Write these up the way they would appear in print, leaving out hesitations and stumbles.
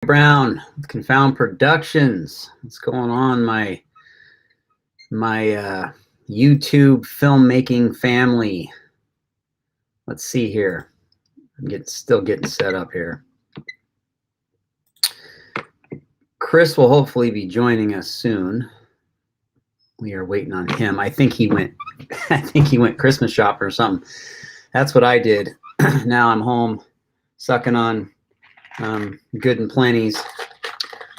Brown, Confound Productions. What's going on, my YouTube filmmaking family? Let's see here. I'm still getting set up here. Chris will hopefully be joining us soon. We are waiting on him. I think he went. I think he went Christmas shopping or something. That's what I did. Now I'm home, sucking on good and plenties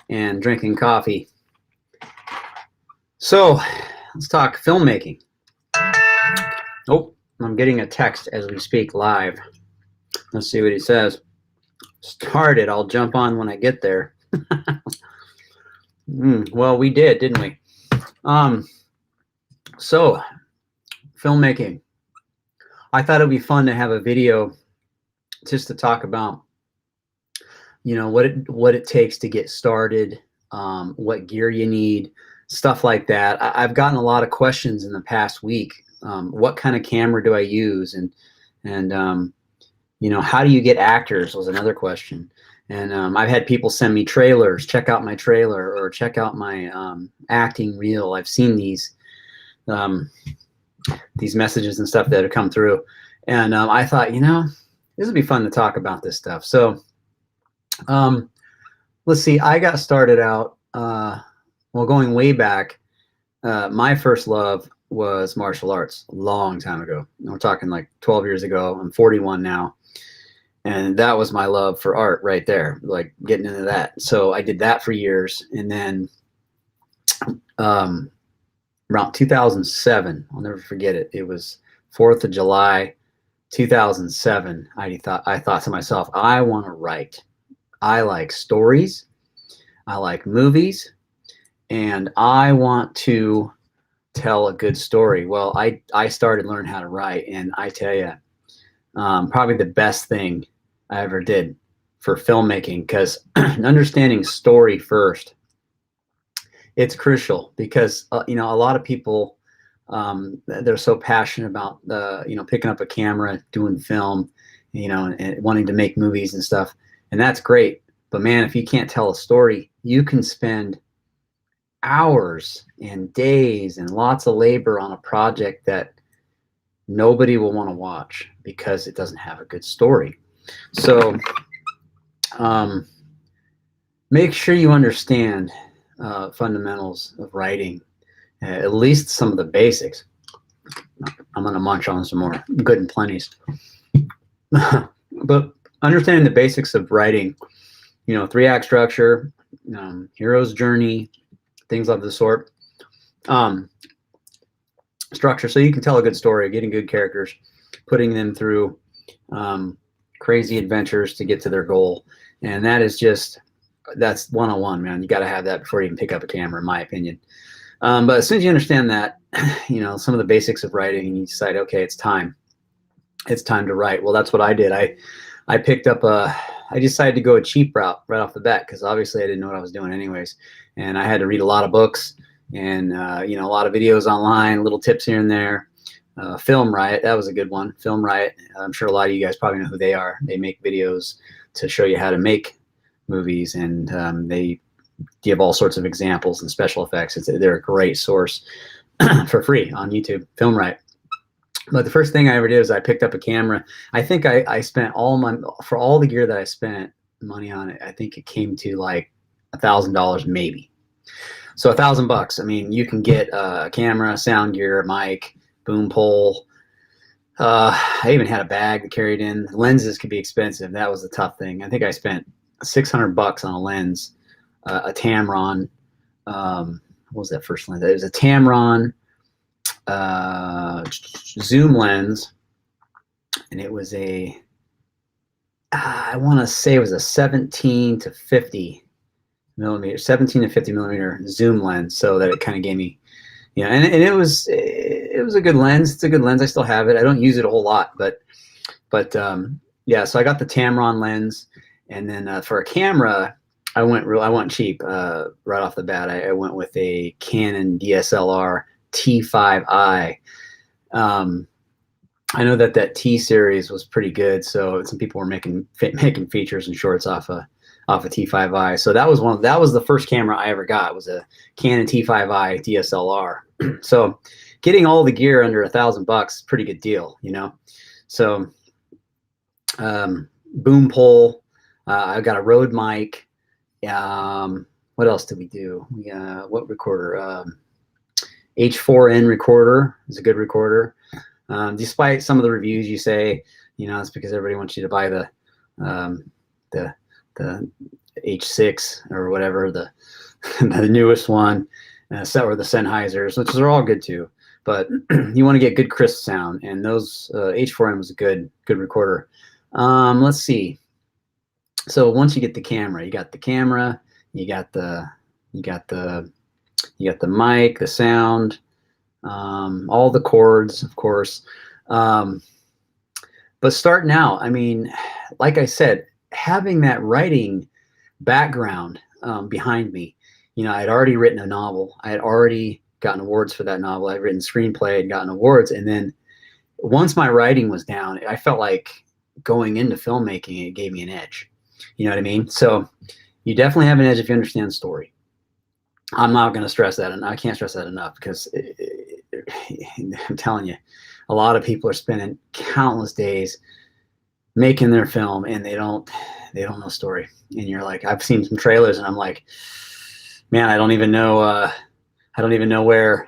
and drinking coffee. So let's talk filmmaking. Oh, I'm getting a text as we speak live. Let's see what he says. Started. I'll jump on when I get there. Well, we did, didn't we? So filmmaking. I thought it'd be fun to have a video just to talk about, you know, what it takes to get started, what gear you need, stuff like that. I've gotten a lot of questions in the past week. What kind of camera do I use, and you know, how do you get actors was another question. And I've had people send me trailers. Check out my trailer, or check out my acting reel. I've seen these messages and stuff that have come through, and I thought, you know, this would be fun to talk about this stuff. So let's see. I got started out, well, going way back. My first love was martial arts a long time ago. We're talking like 12 years ago. I'm 41 now. And that was my love for art right there, like getting into that. So I did that for years. And then around 2007, I'll never forget it. It was 4th of July, 2007. I thought to myself, I want to write. I like stories. I like movies. And I want to tell a good story. Well, I started learning how to write. And I tell you, probably the best thing I ever did for filmmaking, because understanding story first, it's crucial, because you know, a lot of people, they're so passionate about you know, picking up a camera, doing film, you know, and wanting to make movies and stuff, and that's great. But man, if you can't tell a story, you can spend hours and days and lots of labor on a project that nobody will want to watch because it doesn't have a good story. So make sure you understand fundamentals of writing, at least some of the basics. I'm going to munch on some more good and plenties. But understanding the basics of writing, you know, 3-act structure, hero's journey, things of the sort. Structure, so you can tell a good story, getting good characters, putting them through crazy adventures to get to their goal. And that is that's 101, man. You got to have that before you can pick up a camera, in my opinion. But as soon as you understand that, you know, some of the basics of writing, and you decide, okay, it's time to write. Well, that's what I did. I picked up I decided to go a cheap route right off the bat, because obviously I didn't know what I was doing anyways. And I had to read a lot of books and, you know, a lot of videos online, little tips here and there. Film Riot, that was a good one. Film Riot, I'm sure a lot of you guys probably know who they are. They make videos to show you how to make movies, and they give all sorts of examples and special effects. They're a great source for free on YouTube, Film Riot. But the first thing I ever did was I picked up a camera. I think I spent for all the gear that I spent money on it, I think it came to like $1,000 maybe. So $1,000. I mean, you can get a camera, sound gear, mic, boom pole. I even had a bag to carry it in. Lenses could be expensive. That was the tough thing. I think I spent $600 on a lens, a Tamron. What was that first lens? It was a Tamron zoom lens, and it was I want to say it was a 17 to 50 millimeter zoom lens, so that it kind of gave me, you know, and it was a good lens. It's a good lens. I still have it. I don't use it a whole lot, but yeah. So I got the Tamron lens, and then for a camera, I went cheap right off the bat. I went with a Canon DSLR T5i. I know that T series was pretty good, so some people were making features and shorts off off a T5i. So that was the first camera I ever got, was a Canon T5i DSLR. So getting all the gear under $1,000, pretty good deal, you know. So boom pole, I got a Rode mic. What else did we do? What recorder? H4n Recorder is a good recorder. Despite some of the reviews you say, you know, it's because everybody wants you to buy the H6 or whatever, the newest one, or the Sennheisers, which are all good too. But you want to get good crisp sound, and those H4n was a good recorder. Let's see. So once you get the camera, you got the camera, you got the mic, the sound, all the cords, of course. But starting out, I mean, like I said, having that writing background behind me, you know, I'd already written a novel. I had already gotten awards for that novel. I'd written screenplay and gotten awards. And then once my writing was down, I felt like going into filmmaking, it gave me an edge. You know what I mean? So you definitely have an edge if you understand the story. I'm not going to stress that, and I can't stress that enough, because I'm telling you, a lot of people are spending countless days making their film, and they don't know story. And you're like, I've seen some trailers, and I'm like, man, I don't even know where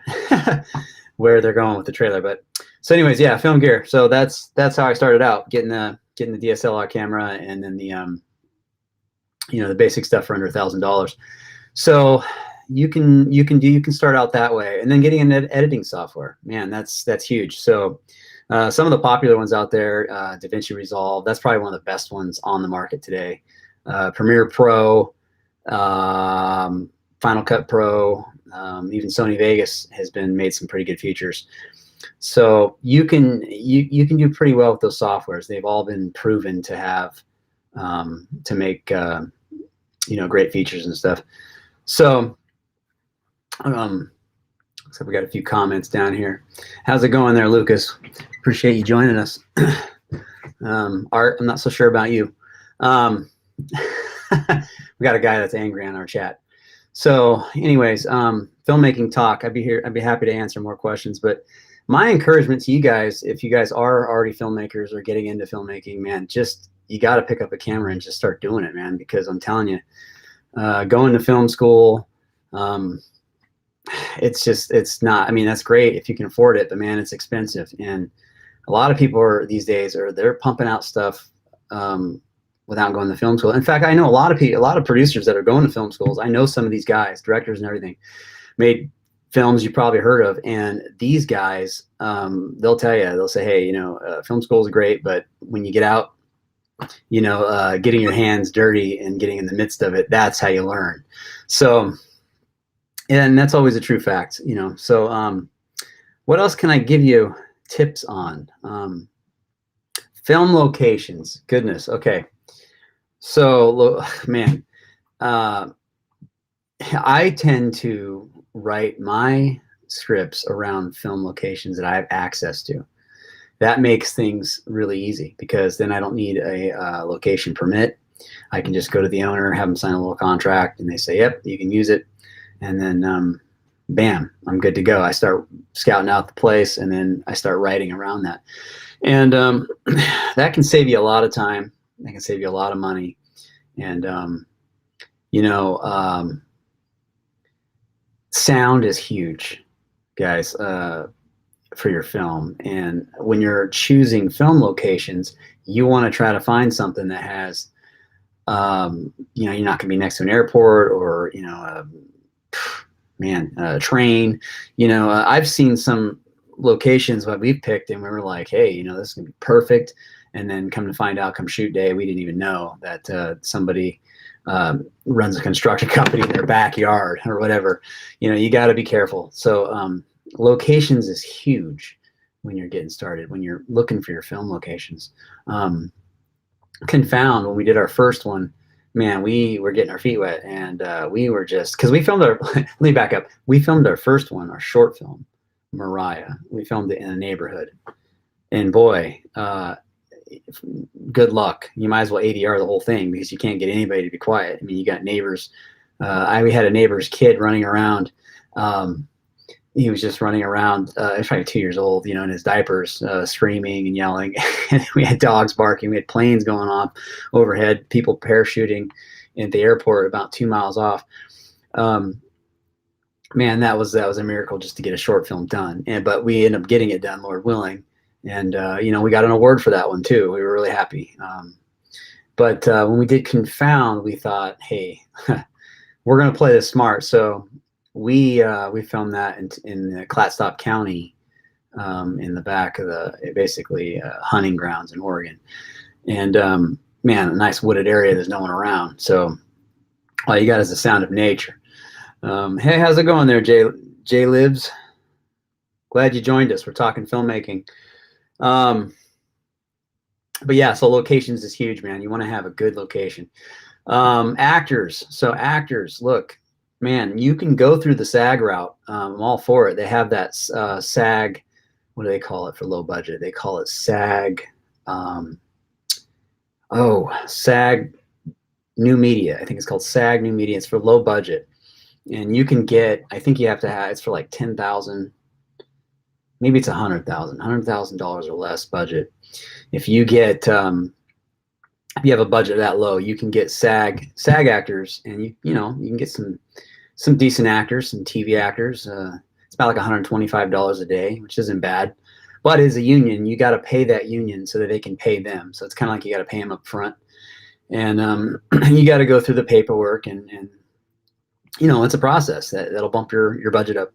where they're going with the trailer. But so, anyways, yeah, film gear. So that's how I started out, getting the DSLR camera, and then the you know, the basic stuff for under $1,000. So you can start out that way, and then getting an editing software, man, that's huge. So some of the popular ones out there, DaVinci Resolve, that's probably one of the best ones on the market today. Premiere Pro, Final Cut Pro, even Sony Vegas has made some pretty good features. So you can do pretty well with those softwares. They've all been proven to have to make you know, great features and stuff. So looks like we got a few comments down here. How's it going there, Lucas? Appreciate you joining us. Art, I'm not so sure about you. We got a guy that's angry on our chat. So anyways, filmmaking talk, I'd be happy to answer more questions. But my encouragement to you guys, if you guys are already filmmakers or getting into filmmaking, man, just, you got to pick up a camera and just start doing it, man, because I'm telling you, going to film school, it's not, I mean, that's great if you can afford it, but man, it's expensive. And a lot of people these days they're pumping out stuff without going to film school. In fact, I know a lot of producers that are going to film schools. I know some of these guys, directors and everything, made films you probably heard of, and these guys, they'll tell you, they'll say, hey, you know, film school is great, but when you get out, you know, getting your hands dirty and getting in the midst of it, that's how you learn. So, and that's always a true fact, you know. So what else can I give you tips on? Film locations. Goodness. Okay. So, man, I tend to write my scripts around film locations that I have access to. That makes things really easy, because then I don't need a location permit. I can just go to the owner, have them sign a little contract, and they say, yep, you can use it. And then, bam, I'm good to go. I start scouting out the place, and then I start writing around that. And that can save you a lot of time. That can save you a lot of money. And, you know, sound is huge, guys, for your film. And when you're choosing film locations, you want to try to find something that has, you know, you're not going to be next to an airport, or, you know, a train. You know, I've seen some locations that we've picked, and we were like, hey, you know, this is going to be perfect. And then come to find out, come shoot day, we didn't even know that somebody runs a construction company in their backyard or whatever. You know, you got to be careful. So locations is huge when you're getting started, when you're looking for your film locations. Confound, when we did our first one, man, we were getting our feet wet, and we were just, because we filmed our, let me back up. We filmed our first one, our short film, Mariah. We filmed it in a neighborhood. And boy, good luck. You might as well ADR the whole thing because you can't get anybody to be quiet. I mean, you got neighbors. We had a neighbor's kid running around. He was just running around. He was probably 2 years old, in his diapers, screaming and yelling. And we had dogs barking. We had planes going off overhead, people parachuting at the airport about 2 miles off. Man, that was a miracle just to get a short film done. But we ended up getting it done, Lord willing. And, we got an award for that one too. We were really happy. But when we did Confound, we thought, hey, we're going to play this smart. So we filmed that in Clatsop County, in the back of basically hunting grounds in Oregon. And man, a nice wooded area. There's no one around. So all you got is the sound of nature. Hey, how's it going there, Jay Libs? Glad you joined us. We're talking filmmaking. But yeah, so locations is huge, man. You want to have a good location. Actors. So actors, look, man, you can go through the SAG route. I'm all for it. They have that SAG. What do they call it for low budget? They call it SAG. SAG New Media. I think it's called SAG New Media. It's for low budget. And you can get, I think you have to have, it's for like 10,000, maybe it's $100,000 or less budget. If you get, if you have a budget that low, you can get SAG actors, and you can get some decent actors, some TV actors. It's about like $125 a day, which isn't bad, but as a union, you got to pay that union so that they can pay them. So it's kind of like you got to pay them up front, and you got to go through the paperwork, and it's a process that'll bump your budget up.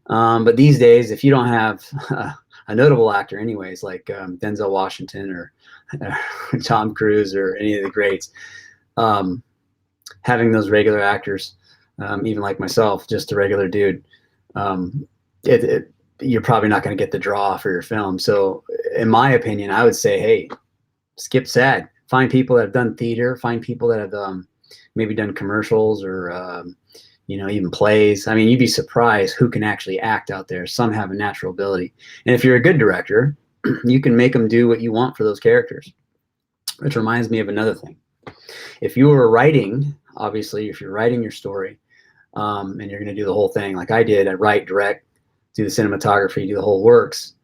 But these days, if you don't have a notable actor anyways, like Denzel Washington or Tom Cruise or any of the greats, having those regular actors, even like myself, just a regular dude, you're probably not going to get the draw for your film. So in my opinion, I would say, hey, skip SAG. Find people that have done theater. Find people that have maybe done commercials or even plays. I mean, you'd be surprised who can actually act out there. Some have a natural ability. And if you're a good director, you can make them do what you want for those characters. Which reminds me of another thing. If you were writing, obviously, if you're writing your story, and you're going to do the whole thing like I did, I write, direct, do the cinematography, do the whole works,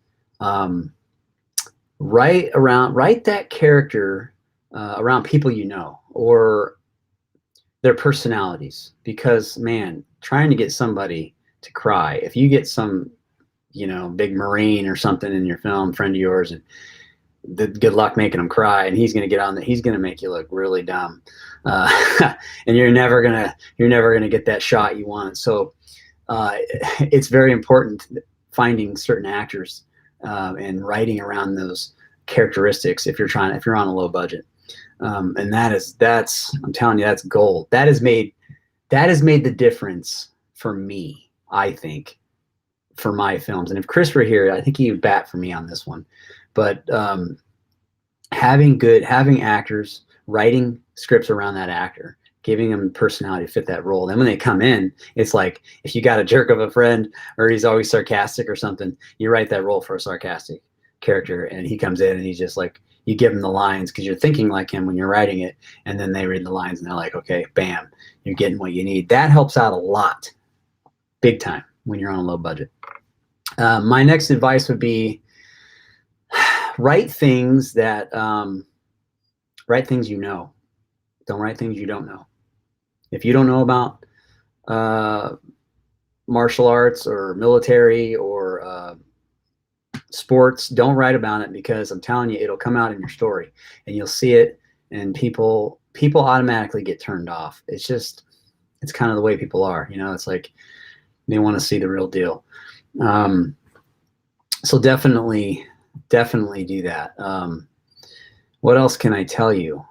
write that character around people or their personalities, because man, trying to get somebody to cry, if you get some big Marine or something in your film, friend of yours, and good luck making them cry, and he's going to get on he's going to make you look really dumb, and you're never gonna get that shot you want. So it's very important finding certain actors and writing around those characteristics if you're on a low budget. And that's I'm telling you, that's gold. That has made the difference for me, I think, for my films. And if Chris were here, I think he would bat for me on this one. But having actors, writing scripts around that actor, giving them personality to fit that role. Then when they come in, it's like if you got a jerk of a friend or he's always sarcastic or something, you write that role for a sarcastic character, and he comes in and he's just like, you give them the lines because you're thinking like him when you're writing it, and then they read the lines and they're like, okay, bam, you're getting what you need. That helps out a lot, big time, when you're on a low budget. My next advice would be write things that write things you know. Don't write things you don't know. If you don't know about martial arts or military or sports, don't write about it, because I'm telling you, it'll come out in your story and you'll see it, and people automatically get turned off. It's kind of the way people are, it's like they want to see the real deal. So definitely do that. What else can I tell you?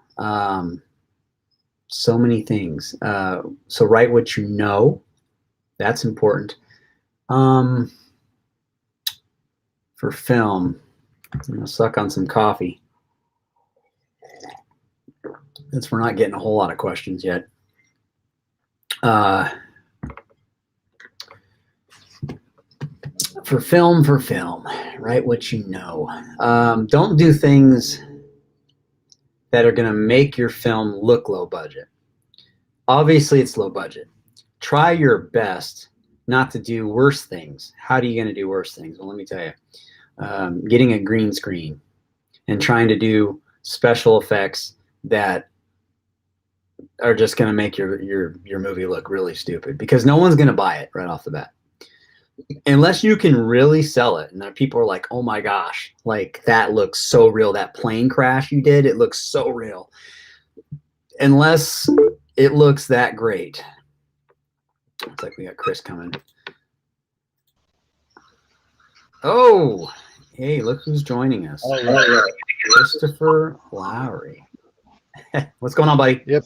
So many things. So write what you know. That's important. For film, I'm going to suck on some coffee, since we're not getting a whole lot of questions yet. For film, write what you know. Don't do things that are going to make your film look low budget. Obviously, it's low budget. Try your best not to do worse things. How are you going to do worse things? Well, let me tell you. Getting a green screen and trying to do special effects that are just going to make your movie look really stupid, because no one's going to buy it right off the bat. Unless you can really sell it, and people are like, oh my gosh, like that looks so real. That plane crash you did, it looks so real. Unless it looks that great. Looks like we got Chris coming. Oh, hey, look who's joining us. Christopher Lowry. What's going on, buddy? Yep.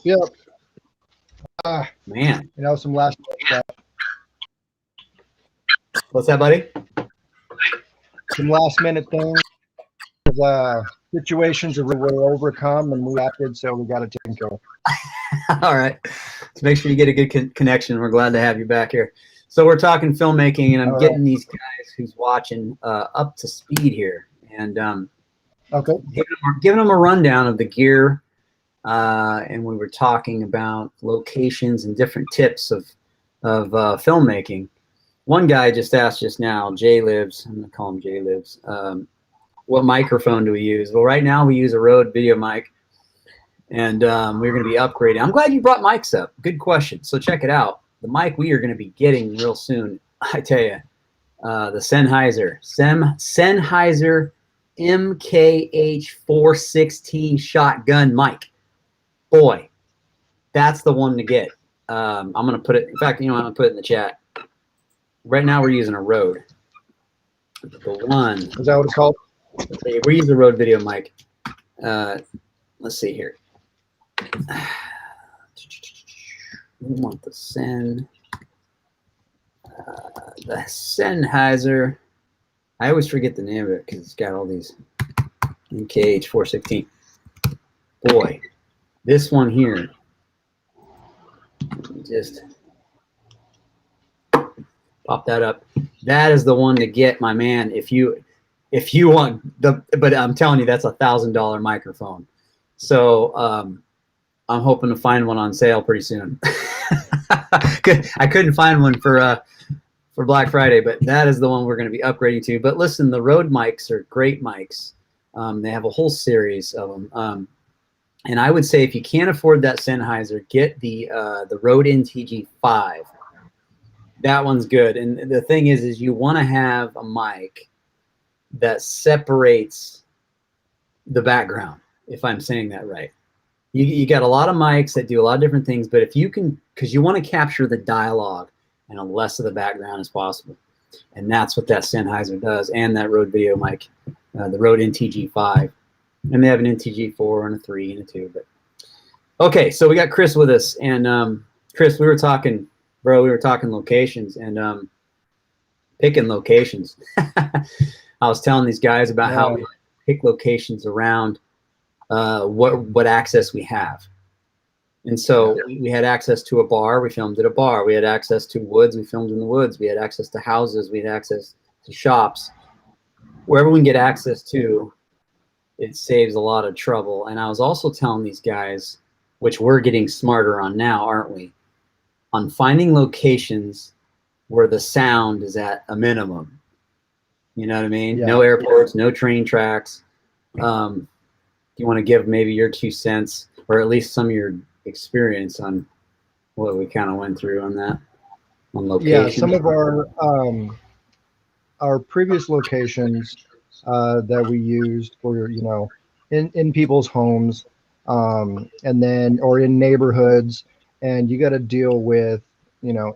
Man. You know, some last What's that, buddy? Some last minute things. Situations that were overcome and we acted, so we got it taken care of. All right. So make sure you get a good connection. We're glad to have you back here. So we're talking filmmaking, and I'm getting these guys who's watching up to speed here, and okay, giving them a rundown of the gear, and we were talking about locations and different tips of filmmaking. One guy just asked just now, Jay Lives, I'm going to call him Jay Lives, what microphone do we use? Well, right now we use a Rode video mic, and we're going to be upgrading. I'm glad you brought mics up. Good question. So check it out. The mic we are going to be getting real soon, I tell you, the Sennheiser MKH416 shotgun mic. Boy, that's the one to get. I'm going to put it, in fact, I'm going to put it in the chat. Right now we're using a Rode. The one. Is that what it's called? We're using a Rode video mic. Let's see here. We want the Sennheiser. I always forget the name of it because it's got all these MKH416. Boy, this one here, just pop that up. That is the one to get, my man. If you want but I'm telling you, that's $1,000 microphone. So I'm hoping to find one on sale pretty soon. I couldn't find one for Black Friday, but that is the one we're going to be upgrading to. But listen, the Rode mics are great mics. They have a whole series of them. And I would say if you can't afford that Sennheiser, get the Rode NTG5. That one's good. And the thing is you want to have a mic that separates the background, if I'm saying that right. You got a lot of mics that do a lot of different things, but if you can, because you want to capture the dialogue and as less of the background as possible. And that's what that Sennheiser does, and that Rode video mic, the Rode NTG5. And they have an NTG4 and a 3 and a 2. But okay, so we got Chris with us. And Chris, we were talking locations and picking locations. I was telling these guys about how we pick locations around what access we have. And so we had access to a bar, we filmed at a bar. We had access to woods, we filmed in the woods. We had access to houses, we had access to shops. Wherever we can get access to, it saves a lot of trouble. And I was also telling these guys, which we're getting smarter on now, aren't we? On finding locations where the sound is at a minimum. You know what I mean? Yeah. No airports, no train tracks. You want to give maybe your 2 cents, or at least some of your experience on what we kind of went through on that, on location. Yeah, some of our previous locations that we used were, in people's homes, and then, or in neighborhoods, and you got to deal with,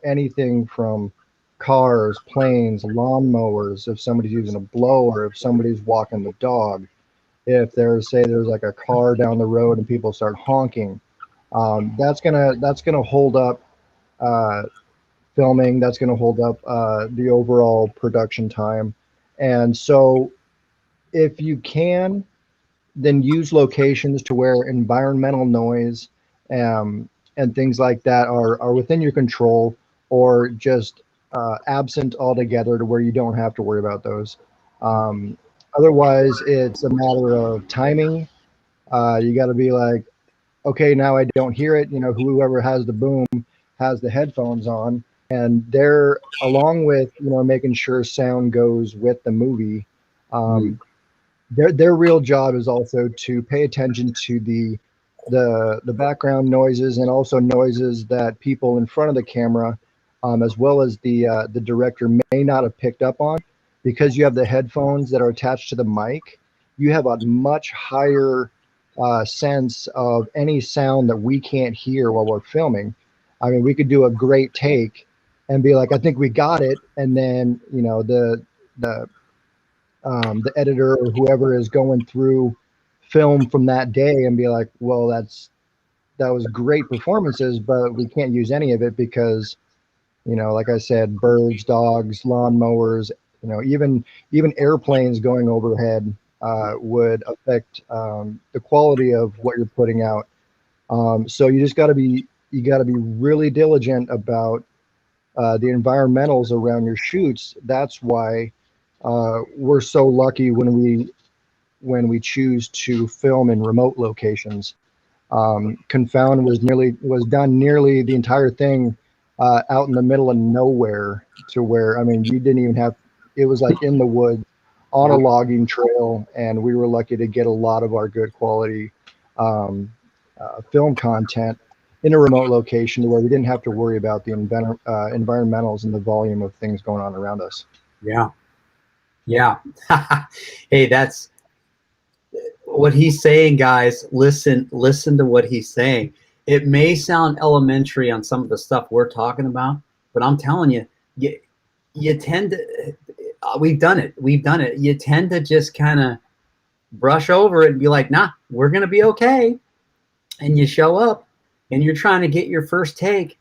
anything from cars, planes, lawnmowers, if somebody's using a blower, if somebody's walking the dog, if there's like a car down the road and people start honking, that's gonna hold up filming. That's gonna hold up the overall production time. And so if you can, then use locations to where environmental noise and things like that are within your control, or just absent altogether to where you don't have to worry about those. Otherwise, it's a matter of timing, You got to be like, okay, now I don't hear it. You know, whoever has the boom has the headphones on, and they're along with, you know, making sure sound goes with the movie. Mm. Um, their real job is also to pay attention to the background noises and also noises that people in front of the camera, as well as the director may not have picked up on, because you have the headphones that are attached to the mic. You have a much higher sense of any sound that we can't hear while we're filming. I mean, we could do a great take and be like, I think we got it, and then, you know, the the editor or whoever is going through film from that day and be like, well, that was great performances, but we can't use any of it because, you know, like I said, birds, dogs, lawnmowers, you know, even airplanes going overhead would affect the quality of what you're putting out. So you got to be really diligent about the environmentals around your shoots. That's why we're so lucky when we choose to film in remote locations. Confound was done nearly the entire thing out in the middle of nowhere, to where, I mean, you didn't even have, it was like in the woods on a Yep. logging trail, and we were lucky to get a lot of our good quality um, film content in a remote location to where we didn't have to worry about the environmentals and the volume of things going on around us. Yeah. Yeah. Hey, that's what he's saying, guys. Listen to what he's saying. It may sound elementary on some of the stuff we're talking about, but I'm telling you, you tend to, we've done it. We've done it. You tend to just kind of brush over it and be like, nah, we're going to be okay. And you show up and you're trying to get your first take,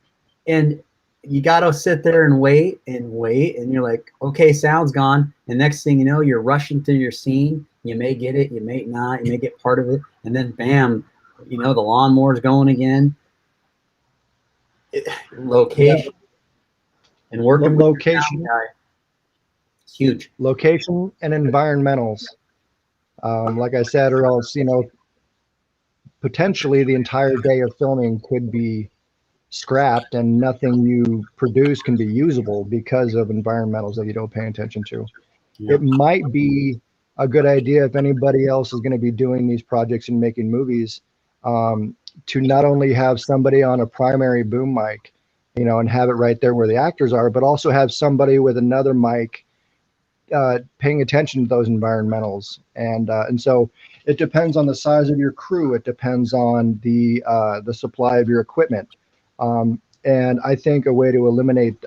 and you got to sit there and wait and wait. And you're like, okay, sound's gone. And next thing you know, you're rushing through your scene. You may get it, you may not, you may get part of it. And then bam, you know, the lawnmower's going again. Yeah, Location and working with your sound location, guy. It's huge. location, and environmentals. Like I said, or else, you know, potentially the entire day of filming could be scrapped and nothing you produce can be usable because of environmentals that you don't pay attention to. Yeah. It might be a good idea, if anybody else is going to be doing these projects and making movies, to not only have somebody on a primary boom mic, you know, and have it right there where the actors are, but also have somebody with another mic paying attention to those environmentals. And so it depends on the size of your crew. It depends on the supply of your equipment. And I think a way to eliminate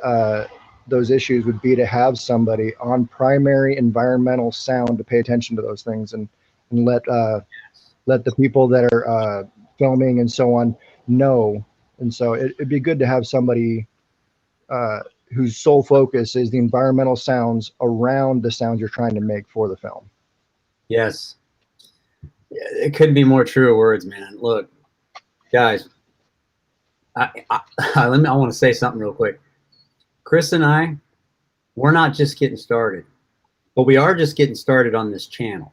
those issues would be to have somebody on primary environmental sound to pay attention to those things, and let the people that are filming and so on know. And so it'd be good to have somebody uh, whose sole focus is the environmental sounds around the sounds you're trying to make for the film. Yes. It couldn't be more true words, man. Look, guys, I want to say something real quick. Chris and I, we're not just getting started, but we are just getting started on this channel.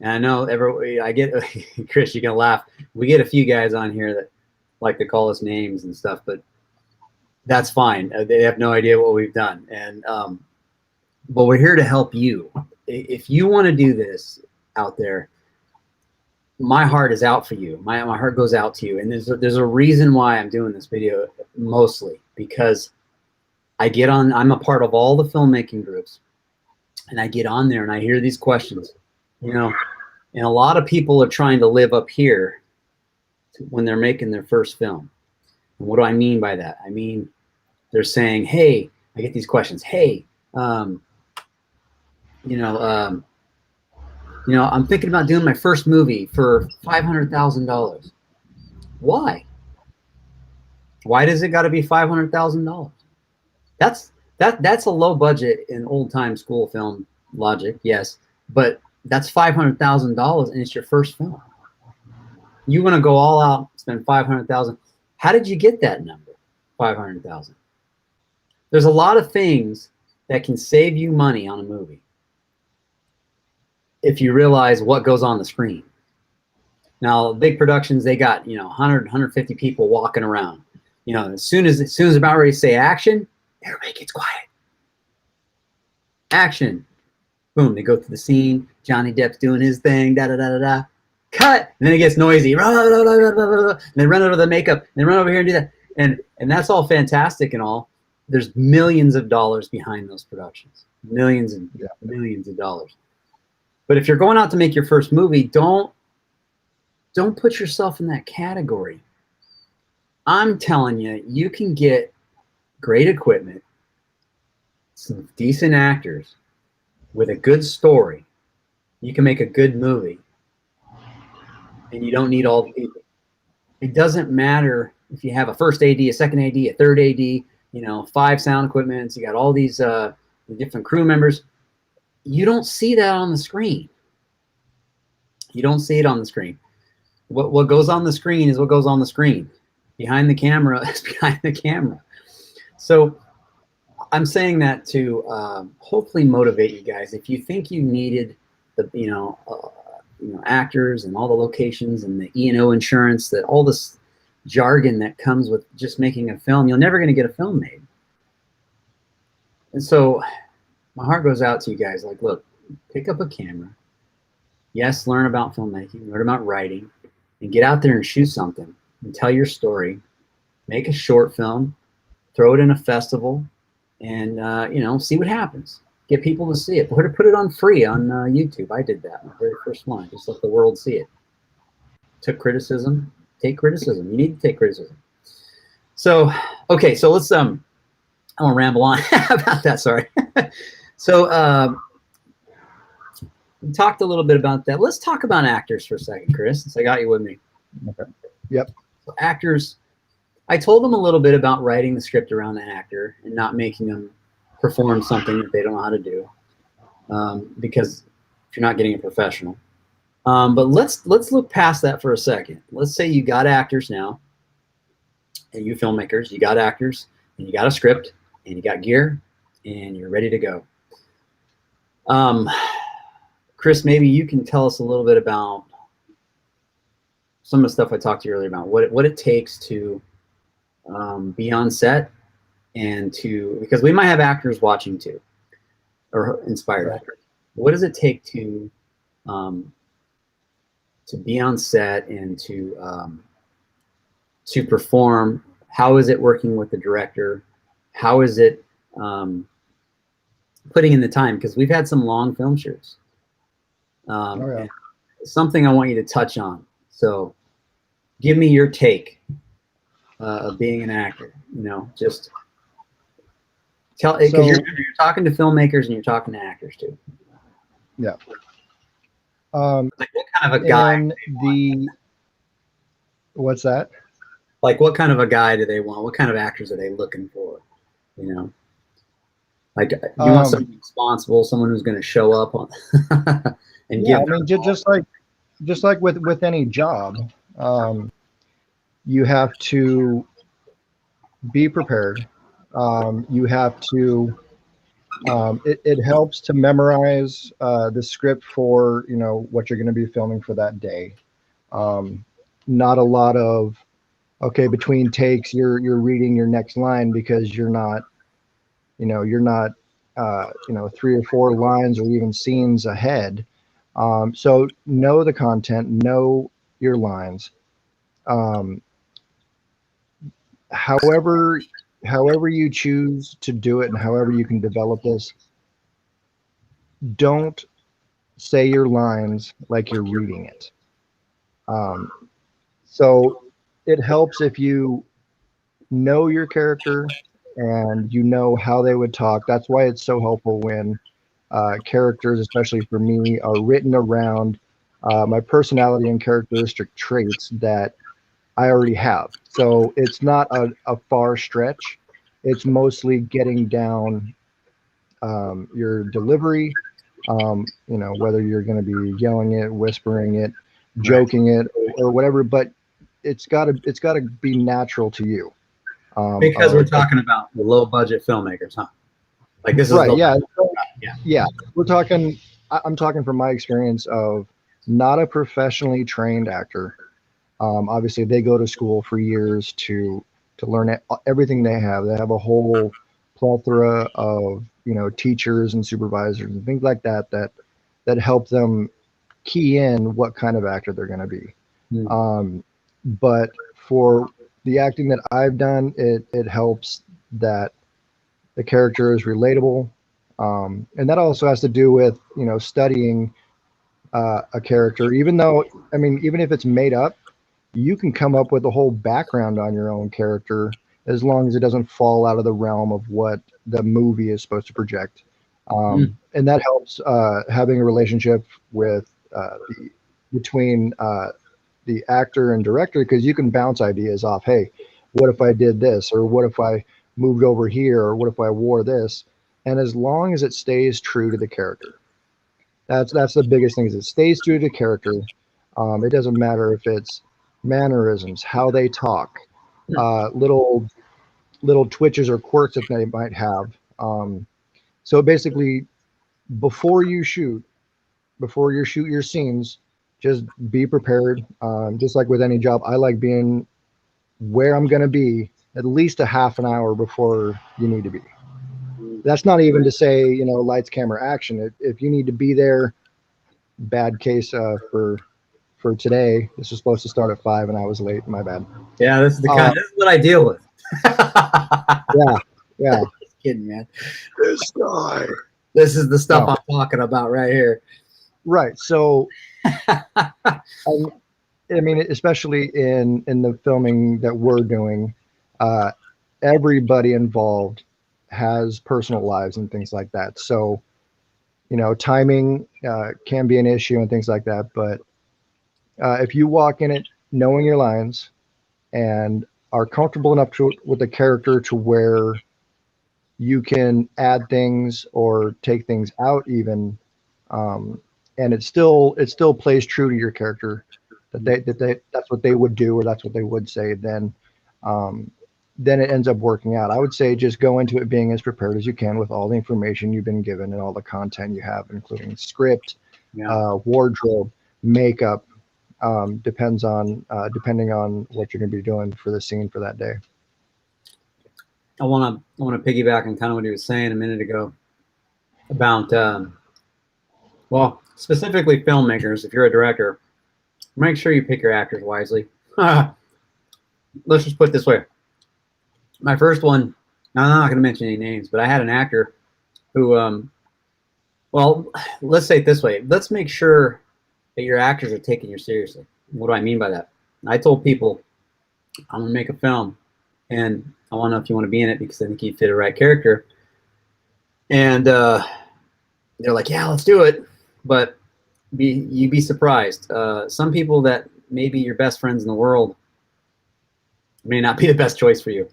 And I know I get, Chris, you're going to laugh. We get a few guys on here that like to call us names and stuff, but that's fine. They have no idea what we've done. And, but we're here to help you. If you want to do this out there, my heart is out for you. My heart goes out to you. And there's a reason why I'm doing this video, mostly because I'm a part of all the filmmaking groups, and I get on there and I hear these questions, you know, and a lot of people are trying to live up here when they're making their first film. And what do I mean by that? I mean, they're saying, hey, I get these questions. Hey, you know, I'm thinking about doing my first movie for $500,000. Why? Why does it got to be $500,000? That's a low budget in old time school film logic, yes, but that's $500,000 and it's your first film. You want to go all out, spend $500,000. How did you get that number, $500,000? There's a lot of things that can save you money on a movie if you realize what goes on the screen. Now, big productions, they got, 100, 150 people walking around. As soon as about ready to say action, everybody gets quiet. Action. Boom, they go through the scene. Johnny Depp's doing his thing. Da da da da da. Cut. And then it gets noisy. And they run over the makeup. And they run over here and do that. And that's all fantastic and all. There's millions of dollars behind those productions. Millions and millions of dollars. But if you're going out to make your first movie, don't put yourself in that category. I'm telling you, you can get great equipment, some decent actors, with a good story. You can make a good movie, and you don't need all the people. It doesn't matter if you have a first AD, a second AD, a third AD, 5 sound equipments, you got all these different crew members. You don't see that on the screen. You don't see it on the screen. What goes on the screen is what goes on the screen. Behind the camera is behind the camera. So I'm saying that to hopefully motivate you guys. If you think you needed the actors and all the locations and the E&O insurance, that all this jargon that comes with just making a film, you're never going to get a film made. And so my heart goes out to you guys. Like, look, pick up a camera. Yes, learn about filmmaking, learn about writing, and get out there and shoot something and tell your story. Make a short film, throw it in a festival, and see what happens. Get people to see it. Put it on free on YouTube. I did that, my very first one. Just let the world see it. Took criticism. Take criticism. You need to take criticism. So, okay, so let's I won't ramble on about that. Sorry. So we talked a little bit about that. Let's talk about actors for a second, Chris, since I got you with me. Okay. Yep. So actors, I told them a little bit about writing the script around the actor and not making them perform something that they don't know how to do, because if you're not getting a professional. But let's look past that for a second. Let's say you got actors now, and you filmmakers, you got actors, and you got a script, and you got gear, and you're ready to go. Chris, maybe you can tell us a little bit about some of the stuff I talked to you earlier about, what it takes to be on set, and because we might have actors watching too, or inspired actors. What does it take to be on set and to perform? How is it working with the director? How is it putting in the time? Because we've had some long film shoots. Something I want you to touch on. So give me your take of being an actor. Just tell, because you're talking to filmmakers and you're talking to actors too. Yeah. Like what kind of a guy? What's that? Like what kind of a guy do they want? What kind of actors are they looking for? Like you want someone responsible, someone who's going to show up on and give. I mean, just like with any job, you have to be prepared. You have to. It helps to memorize the script for what you're going to be filming for that day. Not a lot of between takes you're reading your next line, because you're not 3 or 4 lines or even scenes ahead. So know the content, know your lines. However you choose to do it and however you can develop this, don't say your lines like you're reading it. So it helps if you know your character and you know how they would talk. That's why it's so helpful when characters, especially for me, are written around my personality and characteristic traits that I already have. So it's not a far stretch. It's mostly getting down your delivery, whether you're going to be yelling it, whispering it, joking it, or whatever, but it's got to be natural to you. Because we're talking about the low budget filmmakers, huh? Like this is right. Yeah. Yeah. We're talking. I'm talking from my experience of not a professionally trained actor. Obviously, they go to school for years to learn everything they have. They have a whole plethora of teachers and supervisors and things like that that help them key in what kind of actor they're going to be. Hmm. But for the acting that I've done, it helps that the character is relatable, and that also has to do with studying a character. Even though, I mean, even if it's made up, you can come up with a whole background on your own character as long as it doesn't fall out of the realm of what the movie is supposed to project. Hmm. And that helps having a relationship with between the actor and director, because you can bounce ideas off. Hey, what if I did this, or what if I moved over here, or what if I wore this? And as long as it stays true to the character, that's the biggest thing. Is it stays true to character. It doesn't matter if it's mannerisms, how they talk, little twitches or quirks that they might have. So basically, before you shoot, before you shoot your scenes, just be prepared. Just like with any job, I like being where I'm going to be at least a half an hour before you need to be. That's not even to say, lights, camera, action. If you need to be there, bad case for today. This was supposed to start at 5 and I was late. My bad. Yeah, this is this is what I deal with. Yeah, yeah. Just kidding, man. This guy. This is the stuff No. I'm talking about right here. Right. So, I mean, especially in the filming that we're doing, everybody involved has personal lives and things like that. So, timing can be an issue and things like that. But if you walk in it knowing your lines and are comfortable enough with the character to where you can add things or take things out even, and it still plays true to your character, that's what they would do or that's what they would say, then it ends up working out. I would say just go into it being as prepared as you can with all the information you've been given and all the content you have, including script, wardrobe, makeup. Depending on what you're going to be doing for the scene for that day. I want to piggyback on kind of what he was saying a minute ago about well, specifically filmmakers. If you're a director, make sure you pick your actors wisely. Let's just put it this way. My first one, I'm not going to mention any names, but I had an actor who, well, let's say it this way. Let's make sure that your actors are taking you seriously. What do I mean by that? I told people, I'm going to make a film, and I want to know if you want to be in it because I think you fit a right character. And they're like, yeah, let's do it. But you'd be surprised. Some people that may be your best friends in the world may not be the best choice for you.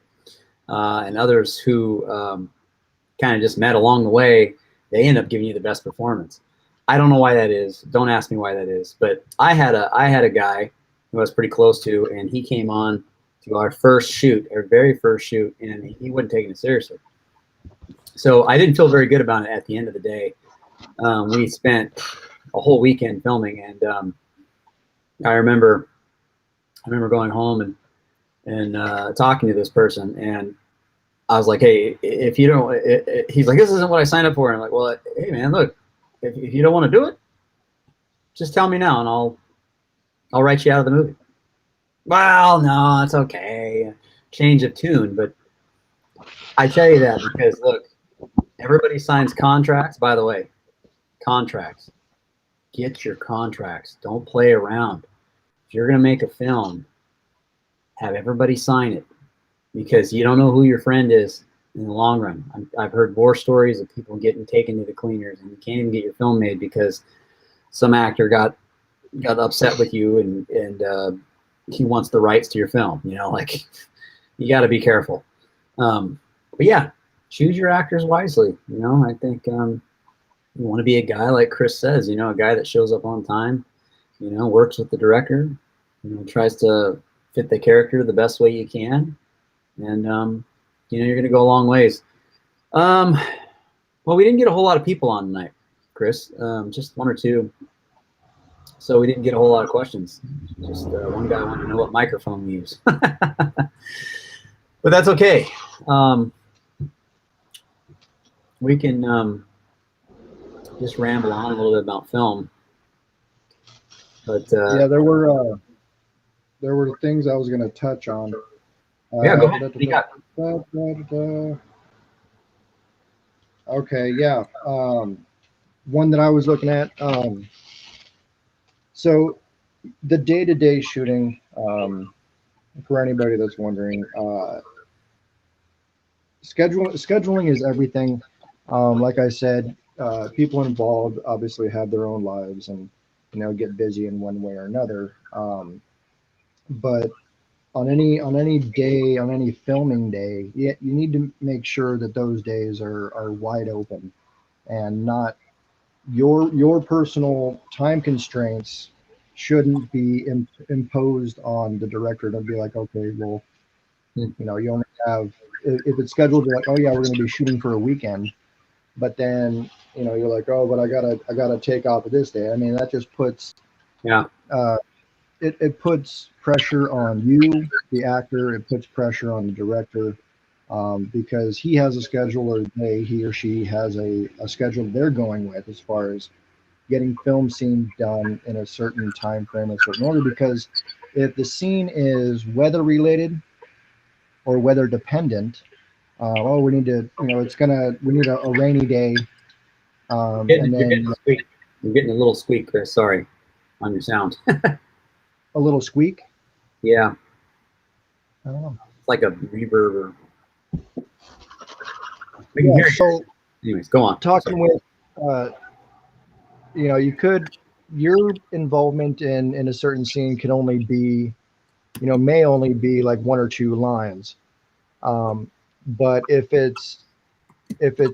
And others who kind of just met along the way, they end up giving you the best performance. I don't know why that is. Don't ask me why that is. But I had a guy who I was pretty close to, and he came on to our first shoot, our very first shoot, and he wasn't taking it seriously. So I didn't feel very good about it at the end of the day. We spent a whole weekend filming, and I remember going home and talking to this person, and I was like, hey, if you don't, he's like, this isn't what I signed up for. And I'm like, well, hey man, look, if you don't want to do it, just tell me now, and I'll write you out of the movie. Well, no, it's okay. Change of tune. But I tell you that because look, everybody signs contracts. By the way, contracts. Get your contracts. Don't play around. If you're going to make a film, have everybody sign it, because you don't know who your friend is in the long run. I've heard war stories of people getting taken to the cleaners, and you can't even get your film made because some actor got upset with you and he wants the rights to your film. Like, you got to be careful. But yeah, choose your actors wisely. I think you want to be a guy like Chris says, a guy that shows up on time, works with the director, tries to fit the character the best way you can. And, you're going to go a long ways. Well, we didn't get a whole lot of people on tonight, Chris. Just one or two. So we didn't get a whole lot of questions. Just one guy wanted to know what microphone we use. But that's okay. We can just ramble on a little bit about film. But Yeah, there were things I was going to touch on. Yeah, go ahead. What do you got? Okay, yeah. One that I was looking at. So the day-to-day shooting, for anybody that's wondering, scheduling is everything. Like I said, people involved obviously have their own lives and get busy in one way or another. But on any day, on any filming day, you need to make sure that those days are wide open and not your personal time constraints shouldn't be imposed on the director to be like, okay, well, you only have, if it's scheduled to like, oh yeah, we're going to be shooting for a weekend, but then you're like, oh, but I gotta take off of this day. I mean, that just puts Yeah. It puts pressure on you, the actor. It puts pressure on the director, because he has a schedule, or he or she has a schedule they're going with as far as getting film scenes done in a certain time frame, a certain order. Because if the scene is weather related or weather dependent, oh, we need to, we need a rainy day, and You're getting then a squeak. You're getting a little squeak, Chris. Sorry on your sound. a little squeak. Yeah. I don't know. It's like a reverb. We can Yeah. hear you. So Anyways, go on. talking with, your involvement in a certain scene can only be, may only be like one or two lines. But if it's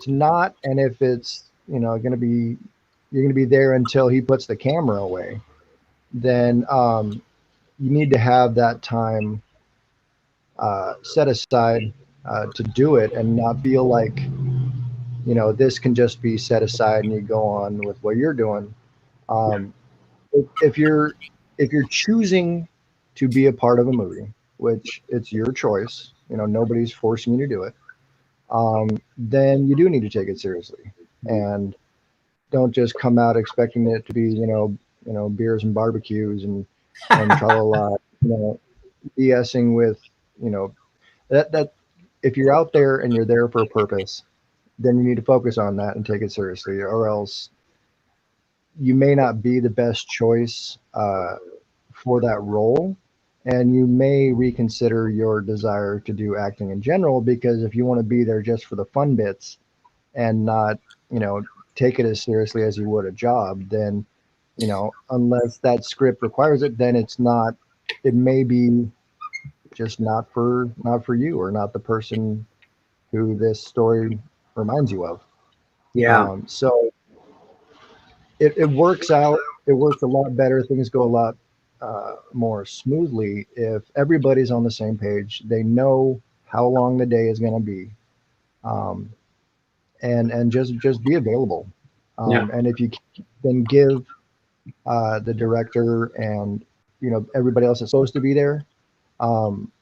not, and if it's going to be, you're going to be there until he puts the camera away, then you need to have that time set aside to do it, and not feel like this can just be set aside and you go on with what you're doing. Um, if you're choosing to be a part of a movie, which it's your choice, nobody's forcing you to do it, then you do need to take it seriously, and don't just come out expecting it to be beers and barbecues and tra la la, BSing with that if you're out there and you're there for a purpose, then you need to focus on that and take it seriously, or else you may not be the best choice for that role, and you may reconsider your desire to do acting in general. Because if you want to be there just for the fun bits and not take it as seriously as you would a job, then unless that script requires it, then it may be just not for you, or not the person who this story reminds you of. Yeah. So it works out. It works a lot better. Things go a lot more smoothly if everybody's on the same page. They know how long the day is going to be, um, and just be available. Yeah. And if you then give the director and everybody else that's supposed to be there um,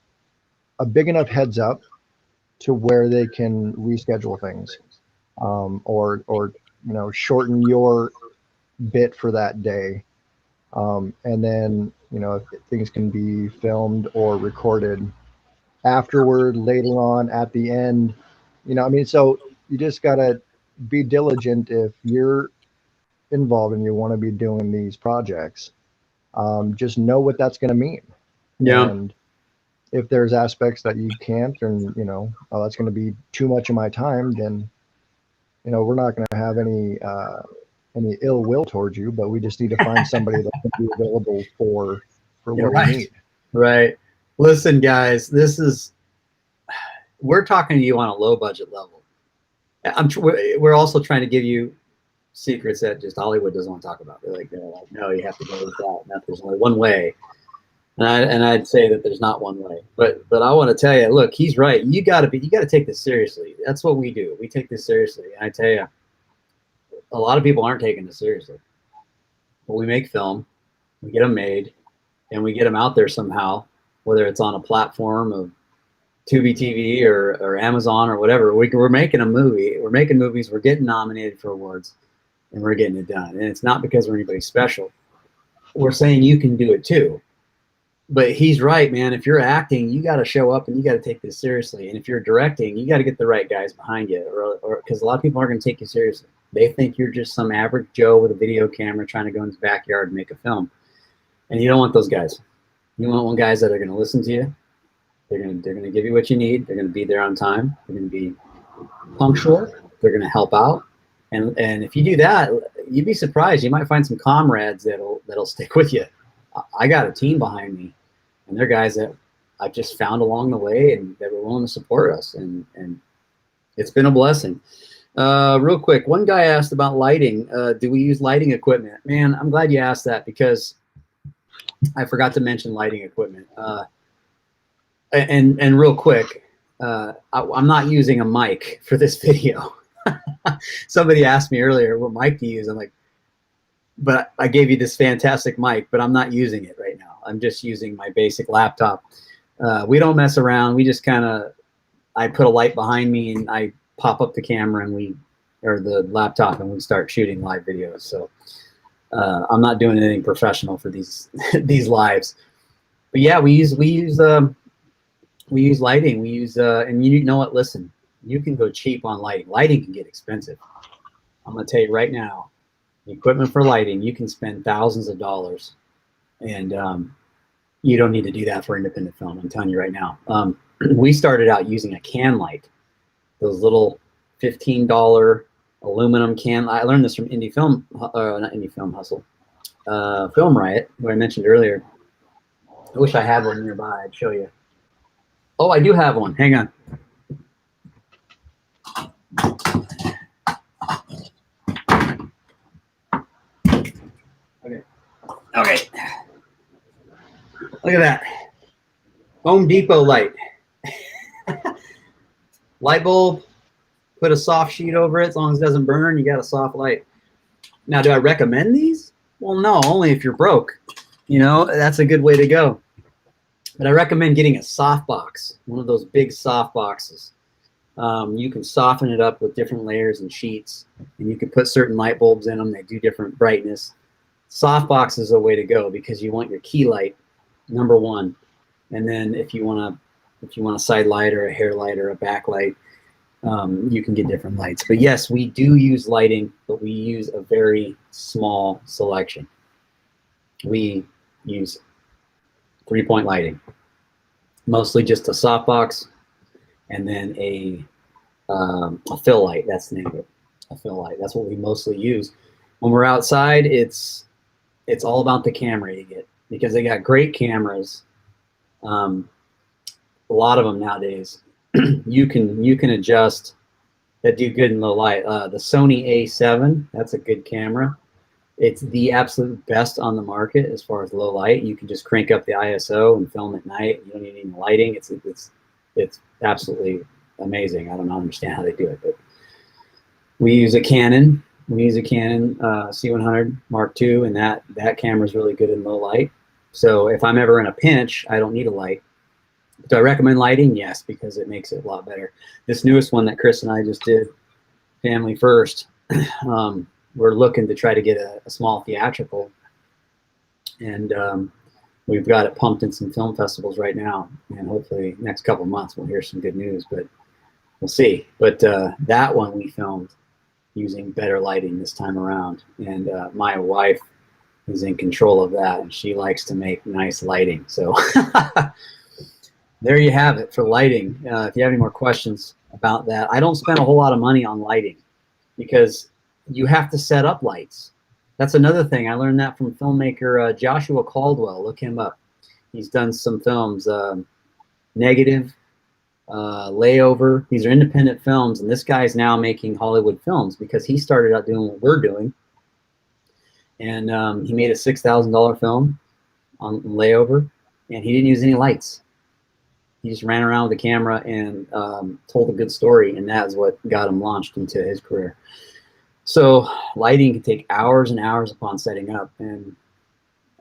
a big enough heads up to where they can reschedule things, or shorten your bit for that day. And then, if things can be filmed or recorded afterward, later on, at the end, I mean, so you just got to be diligent if you're involved and you want to be doing these projects. Just know what that's going to mean. Yeah. And if there's aspects that you can't, and, oh, that's going to be too much of my time, then, we're not going to have any ill will towards you, but we just need to find somebody that can be available for Yeah, what right. we need. Right. Listen, guys, we're talking to you on a low budget level. We're also trying to give you secrets that just Hollywood doesn't want to talk about. They're like, no, you have to go with that. No, there's only one way. And I'd say that there's not one way. But I want to tell you, look, he's right. You got to take this seriously. That's what we do. We take this seriously. And I tell you, a lot of people aren't taking this seriously. But we make film. we get them made, and we get them out there somehow, whether it's on a platform of Tubi TV or Amazon or whatever. We're making a movie. We're making movies. We're getting nominated for awards, and we're getting it done. And it's not because we're anybody special. We're saying you can do it too. But he's right, man. If you're acting, you got to show up and you got to take this seriously. And if you're directing, you got to get the right guys behind you, or because a lot of people aren't going to take you seriously. They think you're just some average Joe with a video camera trying to go in his backyard and make a film. And you don't want those guys. You want guys that are going to listen to you. They're going to give you what you need. They're going to be there on time. They're going to be punctual. They're going to help out. And if you do that, you'd be surprised. You might find some comrades that'll stick with you. I got a team behind me, and they're guys that I've just found along the way, and that were willing to support us, and it's been a blessing. Real quick, one guy asked about lighting. Do we use lighting equipment? Man, I'm glad you asked that, because I forgot to mention lighting equipment. And real quick, I'm not using a mic for this video. Somebody asked me earlier, what mic do you use? I'm like, but I gave you this fantastic mic, but I'm not using it right now. I'm just using my basic laptop. We don't mess around. We just I put a light behind me and I pop up the camera or the laptop, and we start shooting live videos. So I'm not doing anything professional for these these lives. But yeah, we use lighting. We use and you know what? Listen, you can go cheap on lighting. Lighting can get expensive. I'm gonna tell you right now. The equipment for lighting, you can spend thousands of dollars, and you don't need to do that for independent film. I'm telling you right now. We started out using a can light, those little $15 aluminum can. I learned this from Indie Film, not Indie Film Hustle, Film Riot, who I mentioned earlier. I wish I had one nearby. I'd show you. Oh, I do have one. Hang on. Okay. Look at that. Home Depot light. Light bulb, put a soft sheet over it. As long as it doesn't burn, you got a soft light. Now, do I recommend these? Well, no, only if you're broke. You know, that's a good way to go. But I recommend getting a soft box, one of those big soft boxes. You can soften it up with different layers and sheets, and you can put certain light bulbs in them. They do different brightness. Softbox is a way to go, because you want your key light, number one, and then if you want a side light or a hair light or a backlight, you can get different lights. But yes, we do use lighting, but we use a very small selection. We use 3-point lighting, mostly just a softbox, and then a fill light. That's the name of it, a fill light. That's what we mostly use. When we're outside, it's all about the camera you get, because they got great cameras. A lot of them nowadays. you can adjust that do good in low light. The Sony A7, that's a good camera. It's the absolute best on the market as far as low light. You can just crank up the ISO and film at night. You don't need any lighting. It's absolutely amazing. I don't understand how they do it, but we use a Canon. We use a Canon C100 Mark II, and that camera is really good in low light. So if I'm ever in a pinch, I don't need a light. Do I recommend lighting? Yes, because it makes it a lot better. This newest one that Chris and I just did, Family First, we're looking to try to get a small theatrical, and we've got it pumped in some film festivals right now, and hopefully next couple months we'll hear some good news, but we'll see. But that one we filmed using better lighting this time around, and my wife is in control of that, and she likes to make nice lighting. So there you have it for lighting. If you have any more questions about that, I don't spend a whole lot of money on lighting, because you have to set up lights. That's another thing. I learned that from filmmaker Joshua Caldwell. Look him up. He's done some films, Negative, Layover. These are independent films, and this guy's now making Hollywood films because he started out doing what we're doing. And he made a $6,000 film on Layover, and he didn't use any lights. He just ran around with the camera and told a good story, and that's what got him launched into his career. So lighting can take hours and hours upon setting up, and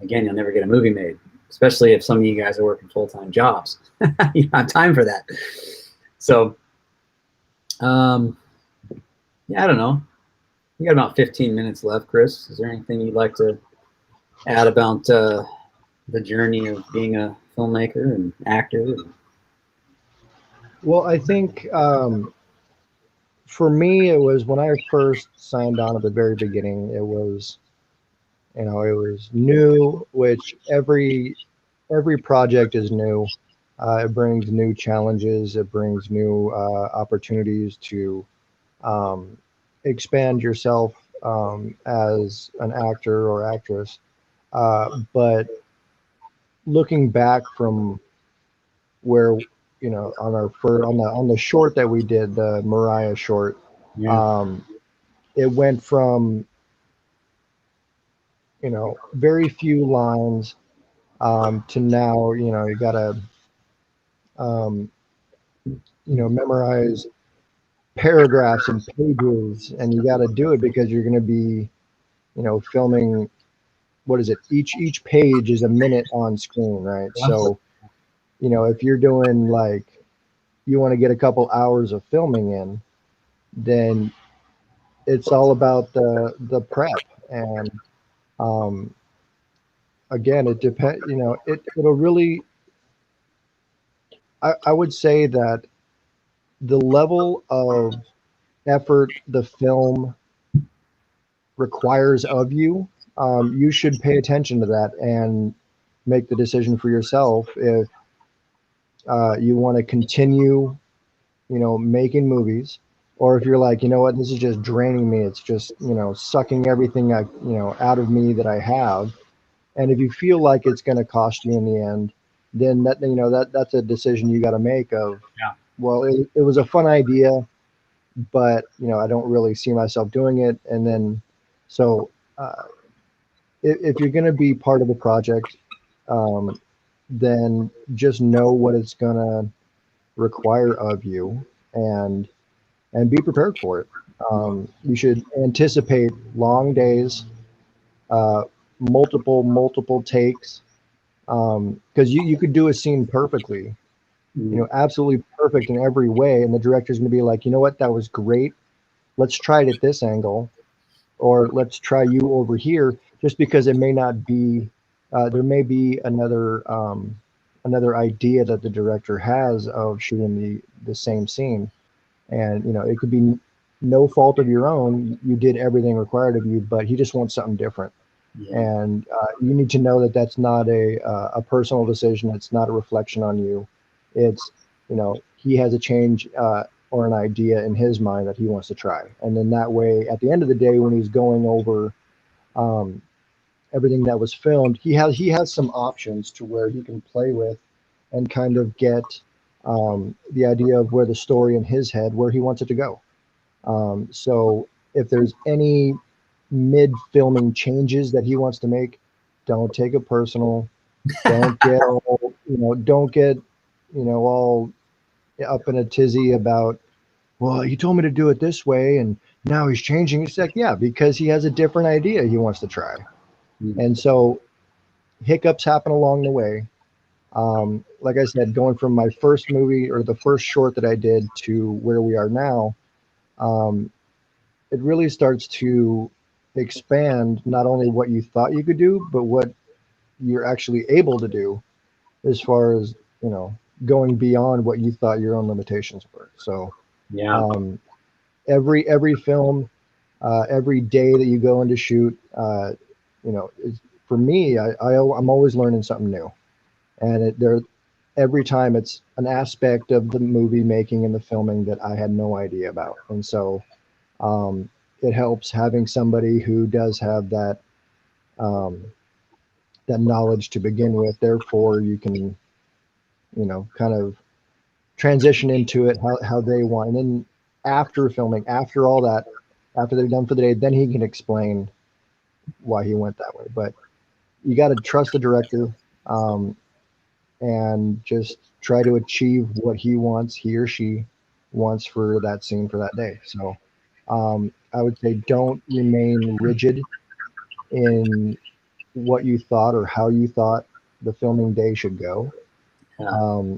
again, you'll never get a movie made, especially if some of you guys are working full-time jobs. You don't have time for that. So, yeah, I don't know. We got about 15 minutes left, Chris. Is there anything you'd like to add about the journey of being a filmmaker and actor? Well, I think for me, it was when I first signed on at the very beginning. It was, it was new, which every project is new. It brings new challenges. It brings new opportunities to um, expand yourself as an actor or actress. But looking back from where, on our on the short that we did, the Mariah short, Yeah. um, it went from very few lines to now you gotta um, memorize paragraphs and pages, and you gotta do it because you're going to be filming. What is it? Each page is a minute on screen, right? So if you're doing, like, you want to get a couple hours of filming in, then it's all about the prep. And um, again, it depends. It'll really. I would say that the level of effort the film requires of you, you should pay attention to that and make the decision for yourself if you want to continue, making movies, or if you're like, you know what, this is just draining me. It's just, sucking everything out of me that I have. And if you feel like it's going to cost you in the end, then that's a decision you got to make of, Yeah. well, it was a fun idea, but I don't really see myself doing it. And then, so uh, if you're going to be part of a project, um, then just know what it's going to require of you, and be prepared for it. You should anticipate long days, uh, multiple takes, because you could do a scene perfectly, absolutely perfect in every way, and the director's going to be like, you know what, that was great. Let's try it at this angle, or let's try you over here, just because it may not be. There may be another idea that the director has of shooting the same scene, and it could be no fault of your own. You did everything required of you, but he just wants something different. Yeah. And you need to know that that's not a personal decision. It's not a reflection on you. It's, he has a change or an idea in his mind that he wants to try. And then that way, at the end of the day, when he's going over um, everything that was filmed, he has some options to where he can play with and kind of get the idea of where the story in his head, where he wants it to go. So if there's any mid filming changes that he wants to make, don't take it personal. Don't get all, don't get, all up in a tizzy about, well, he told me to do it this way and now he's changing. It's like, yeah, because he has a different idea he wants to try. And so hiccups happen along the way. Like I said, going from my first movie or the first short that I did to where we are now, um, it really starts to expand not only what you thought you could do, but what you're actually able to do, as far as, going beyond what you thought your own limitations were. So Yeah. um, every film, every day that you go into shoot, for me, I'm always learning something new, and every time it's an aspect of the movie making and the filming that I had no idea about. And so um, it helps having somebody who does have um, that knowledge to begin with. Therefore, you can, kind of transition into it how they want. And then after filming, after all that, after they're done for the day, then he can explain why he went that way. But you got to trust the director, um, and just try to achieve what he or she wants for that scene for that day. So I would say don't remain rigid in what you thought or how you thought the filming day should go. Yeah.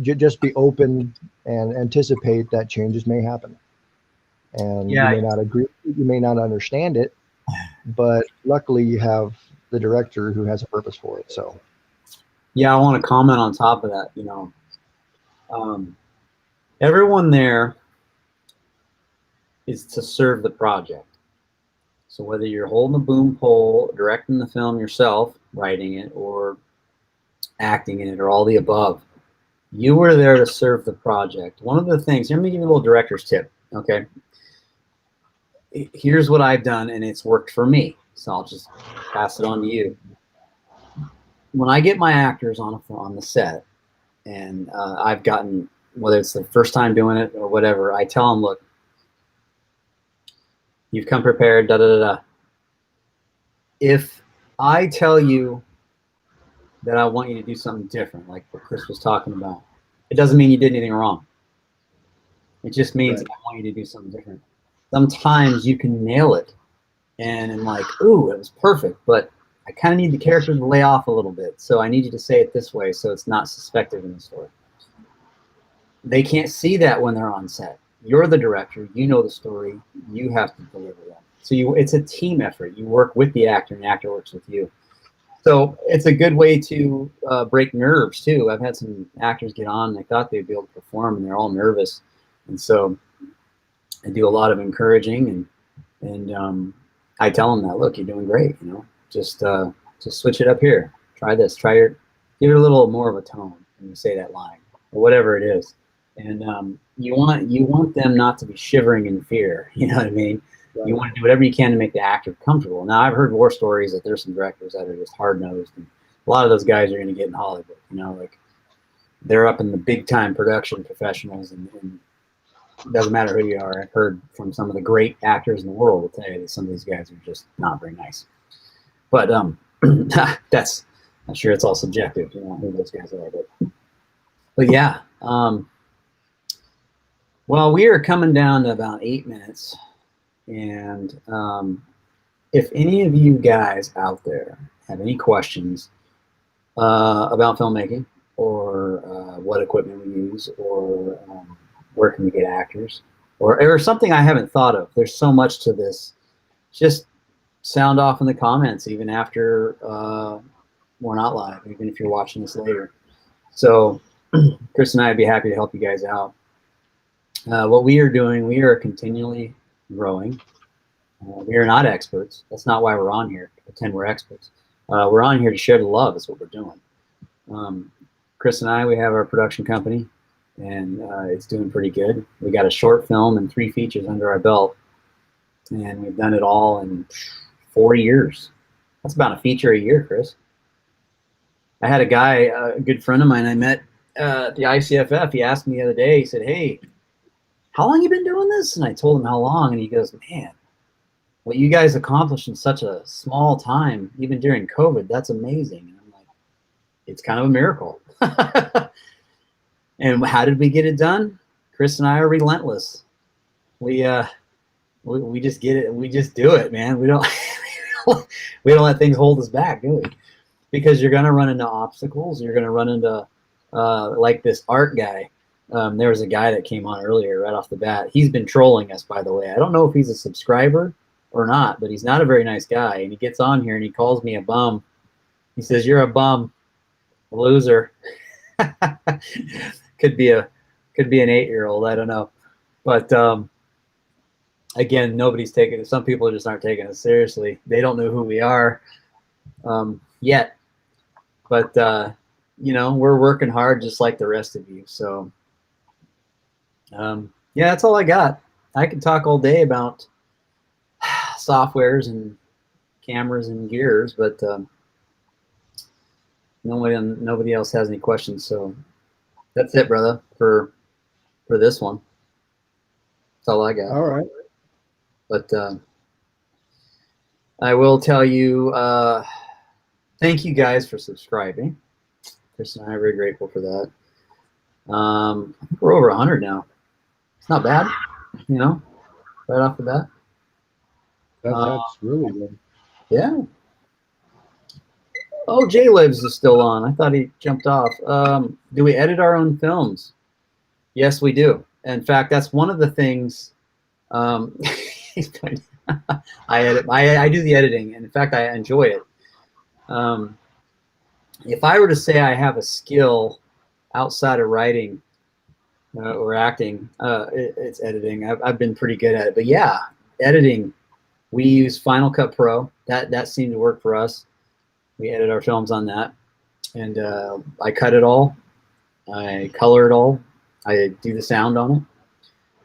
Just be open and anticipate that changes may happen. And you Yeah. may not agree, you may not understand it, but luckily you have the director who has a purpose for it. So Yeah, I want to comment on top of that. Everyone there is to serve the project. So whether you're holding a boom pole, directing the film yourself, writing it, or acting in it, or all the above, you were there to serve the project. One of the things, let me give you a little director's tip, okay? Here's what I've done, and it's worked for me. So I'll just pass it on to you. When I get my actors on the set, and I've gotten, whether it's the first time doing it or whatever, I tell them, look, you've come prepared, da da da da. If I tell you that I want you to do something different, like what Chris was talking about, it doesn't mean you did anything wrong. It just means right. I want you to do something different. Sometimes you can nail it, and I'm like, ooh, it was perfect, but I kind of need the character to lay off a little bit, so I need you to say it this way so it's not suspected in the story. They can't see that when they're on set. You're the director. You know the story. You have to deliver that. So it's a team effort. You work with the actor, and the actor works with you. So it's a good way to break nerves, too. I've had some actors get on, and they thought they'd be able to perform, and they're all nervous. And so I do a lot of encouraging, and I tell them that, look, you're doing great. Just switch it up here. Try this. Give it a little more of a tone when you say that line, or whatever it is. And you want them not to be shivering in fear. You know what I mean? Right. You want to do whatever you can to make the actor comfortable. Now, I've heard war stories that there's some directors that are just hard-nosed, and a lot of those guys are going to get in Hollywood. Like they're up in the big-time production professionals, and it doesn't matter who you are. I've heard from some of the great actors in the world will tell you that some of these guys are just not very nice. But I'm sure it's all subjective, who those guys are. But yeah. Well, we are coming down to about 8 minutes, and if any of you guys out there have any questions about filmmaking, or what equipment we use, or where can we get actors, or something I haven't thought of, there's so much to this, just sound off in the comments, even after we're not live, even if you're watching this later. So Chris and I would be happy to help you guys out. What we are doing, we are continually growing. We are not experts. That's not why we're on here, to pretend we're experts. We're on here to share the love. Is what we're doing. Chris and I, we have our production company, and it's doing pretty good. We got a short film and 3 features under our belt, and we've done it all in 4 years. That's about a feature a year, Chris. I had a guy, a good friend of mine I met at the ICFF. He asked me the other day, he said, hey, how long you been doing this? And I told him how long, and he goes, man, what you guys accomplished in such a small time, even during COVID, that's amazing. And I'm like, it's kind of a miracle. And how did we get it done? Chris and I are relentless. We just get it. We just do it, man. We don't we don't let things hold us back, do we? Because you're going to run into obstacles. You're going to run into like this art guy. There was a guy that came on earlier right off the bat. He's been trolling us, by the way. I don't know if he's a subscriber or not, but he's not a very nice guy. And he gets on here and he calls me a bum. He says, you're a bum, a loser. could be an 8-year-old. I don't know. But again, nobody's taking it. Some people just aren't taking us seriously. They don't know who we are yet. But, we're working hard just like the rest of you. So, yeah, that's all I got. I could talk all day about softwares and cameras and gears, but nobody else has any questions. So that's it, brother, for this one. That's all I got. All right. But I will tell you, thank you guys for subscribing. Chris and I are very grateful for that. I think we're over 100 now. It's not bad, right off the bat. That's really good. Yeah. Oh, Jay Lives is still on. I thought he jumped off. Do we edit our own films? Yes, we do. In fact, that's one of the things. Um, I edit. I do the editing, and in fact, I enjoy it. Um, if I were to say I have a skill outside of writing or acting, it's editing. I've been pretty good at it. But yeah, editing. We use Final Cut Pro. That seemed to work for us. We edit our films on that, and I cut it all. I color it all. I do the sound on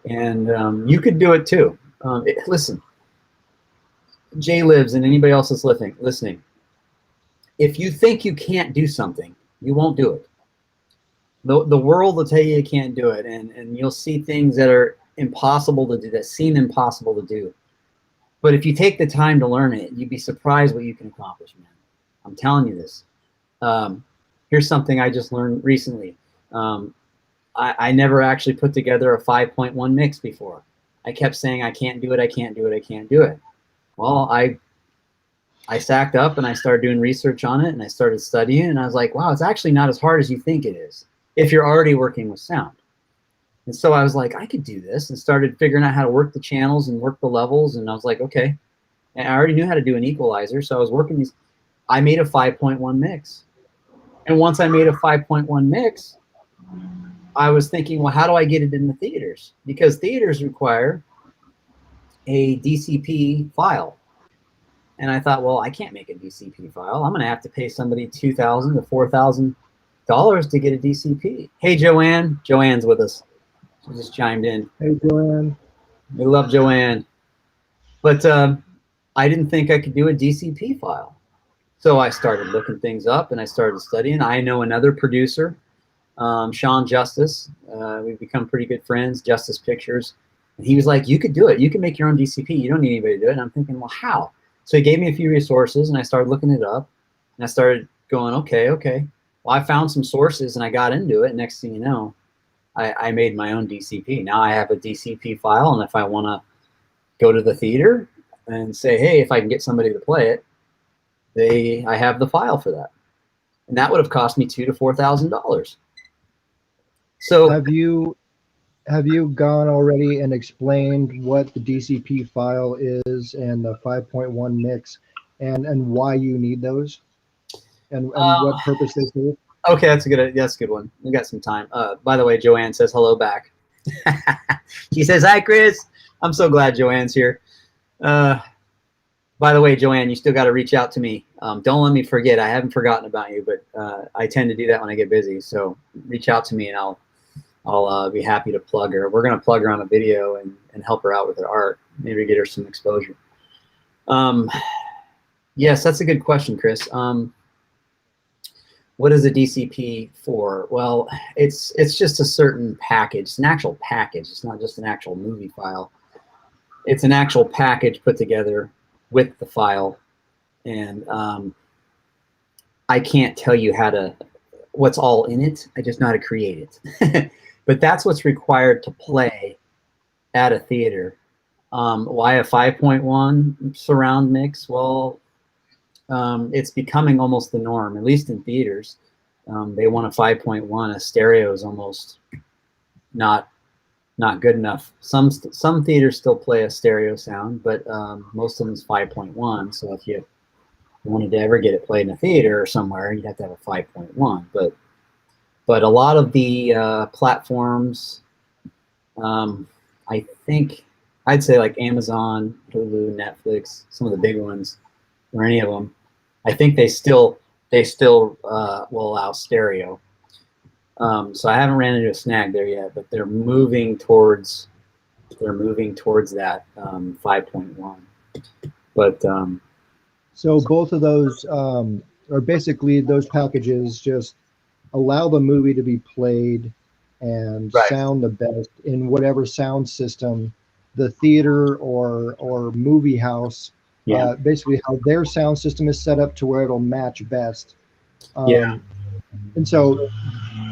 it, and you could do it too. Listen, Jay Lives and anybody else that's listening. If you think you can't do something, you won't do it. The world will tell you you can't do it, and you'll see things that are impossible to do, that seem impossible to do. But if you take the time to learn it, you'd be surprised what you can accomplish, man. I'm telling you this. Here's something I just learned recently. I never actually put together a 5.1 mix before. I kept saying, I can't do it, I can't do it, I can't do it. Well, I sacked up and I started doing research on it, and I started studying, and I was like, wow, it's actually not as hard as you think it is if you're already working with sound. And so I was like, I could do this, and started figuring out how to work the channels and work the levels, and I was like, okay. And I already knew how to do an equalizer, so I was working these. I made a 5.1 mix. And once I made a 5.1 mix, I was thinking, well, how do I get it in the theaters? Because theaters require a DCP file. And I thought, well, I can't make a DCP file. I'm going to have to pay somebody $2,000 to $4,000 to get a DCP. Hey, Joanne. Joanne's with us. She just chimed in. Hey, Joanne. We love Joanne. But I didn't think I could do a DCP file. So I started looking things up, and I started studying. I know another producer, Sean Justice. We've become pretty good friends, Justice Pictures. And he was like, you could do it. You can make your own DCP. You don't need anybody to do it. And I'm thinking, well, how? So he gave me a few resources, and I started looking it up. And I started going, okay. Well, I found some sources, and I got into it. Next thing you know, I made my own DCP. Now I have a DCP file, and if I want to go to the theater and say, hey, if I can get somebody to play it, I have the file for that, and that would have cost me $2,000 to $4,000. So have you gone already and explained what the DCP file is and the 5.1 mix, and why you need those, and what purpose they serve? Okay, that's a good one. We got some time. By the way, Joanne says hello back. She says, hi, Chris. I'm so glad Joanne's here. By the way, Joanne, you still got to reach out to me. Don't let me forget. I haven't forgotten about you, but I tend to do that when I get busy. So reach out to me, and I'll be happy to plug her. We're going to plug her on a video and help her out with her art. Maybe get her some exposure. Yes, that's a good question, Chris. What is a DCP for? Well, it's just a certain package. It's an actual package. It's not just an actual movie file. It's an actual package put together with the file, and I can't tell you what's all in it. I just know how to create it. But that's what's required to play at a theater. Why a 5.1 surround mix? Well, it's becoming almost the norm, at least in theaters. They want a 5.1. A stereo is almost not good enough. Some theaters still play a stereo sound, but most of them is 5.1. So if you wanted to ever get it played in a theater or somewhere, you'd have to have a 5.1. But a lot of the platforms, I think I'd say like Amazon, Hulu, Netflix, some of the big ones, or any of them, I think they still will allow stereo. So I haven't ran into a snag there yet, but they're moving towards that 5.1. But so both of those are basically, those packages just allow the movie to be played and sound the best in whatever sound system the theater or movie house, basically how their sound system is set up to where it'll match best. And so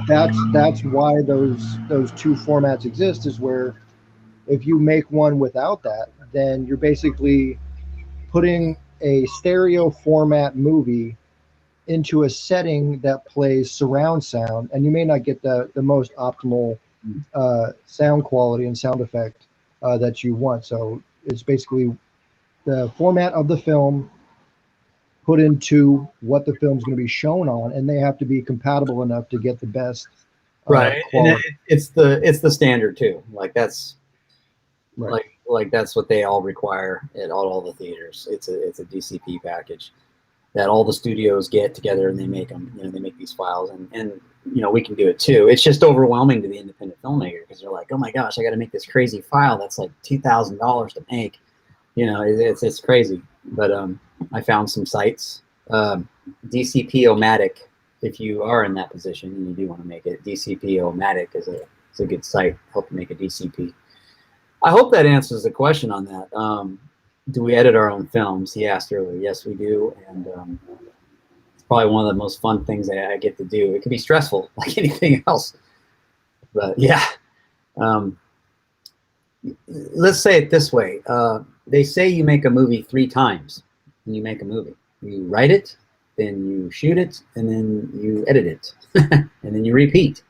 that's why those two formats exist, is where if you make one without that, then you're basically putting a stereo format movie into a setting that plays surround sound, and you may not get the most optimal sound quality and sound effect that you want. So it's basically the format of the film put into what the film's going to be shown on, and they have to be compatible enough to get the best Right, and quality. it's the standard too. Like that's Right. like that's what they all require at all the theaters. It's a DCP package that all the studios get together and they make them. You know, they make these files, and you know we can do it too. It's just overwhelming to the independent filmmaker because they're like, oh my gosh, I got to make this crazy file that's like $2,000 to make. You know, it's crazy. But I found some sites. DCP-O-Matic, if you are in that position and you do want to make it, DCP-O-Matic is a good site. Help you make a DCP. I hope that answers the question on that. Do we edit our own films? He asked earlier. Yes, we do, and it's probably one of the most fun things that I get to do. It can be stressful, like anything else, but yeah. Let's say it this way. They say you make a movie 3 times when you make a movie. You write it, then you shoot it, and then you edit it, and then you repeat.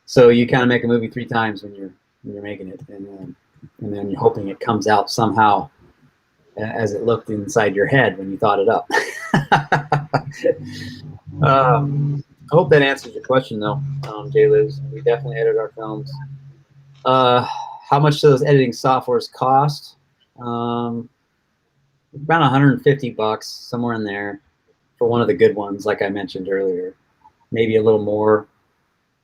So you kind of make a movie 3 times when you're making it, and then you're hoping it comes out somehow as it looked inside your head when you thought it up. I hope that answers your question, though, Jay Liz. We definitely edit our films. How much do those editing softwares cost? Around $150, somewhere in there, for one of the good ones, like I mentioned earlier. Maybe a little more.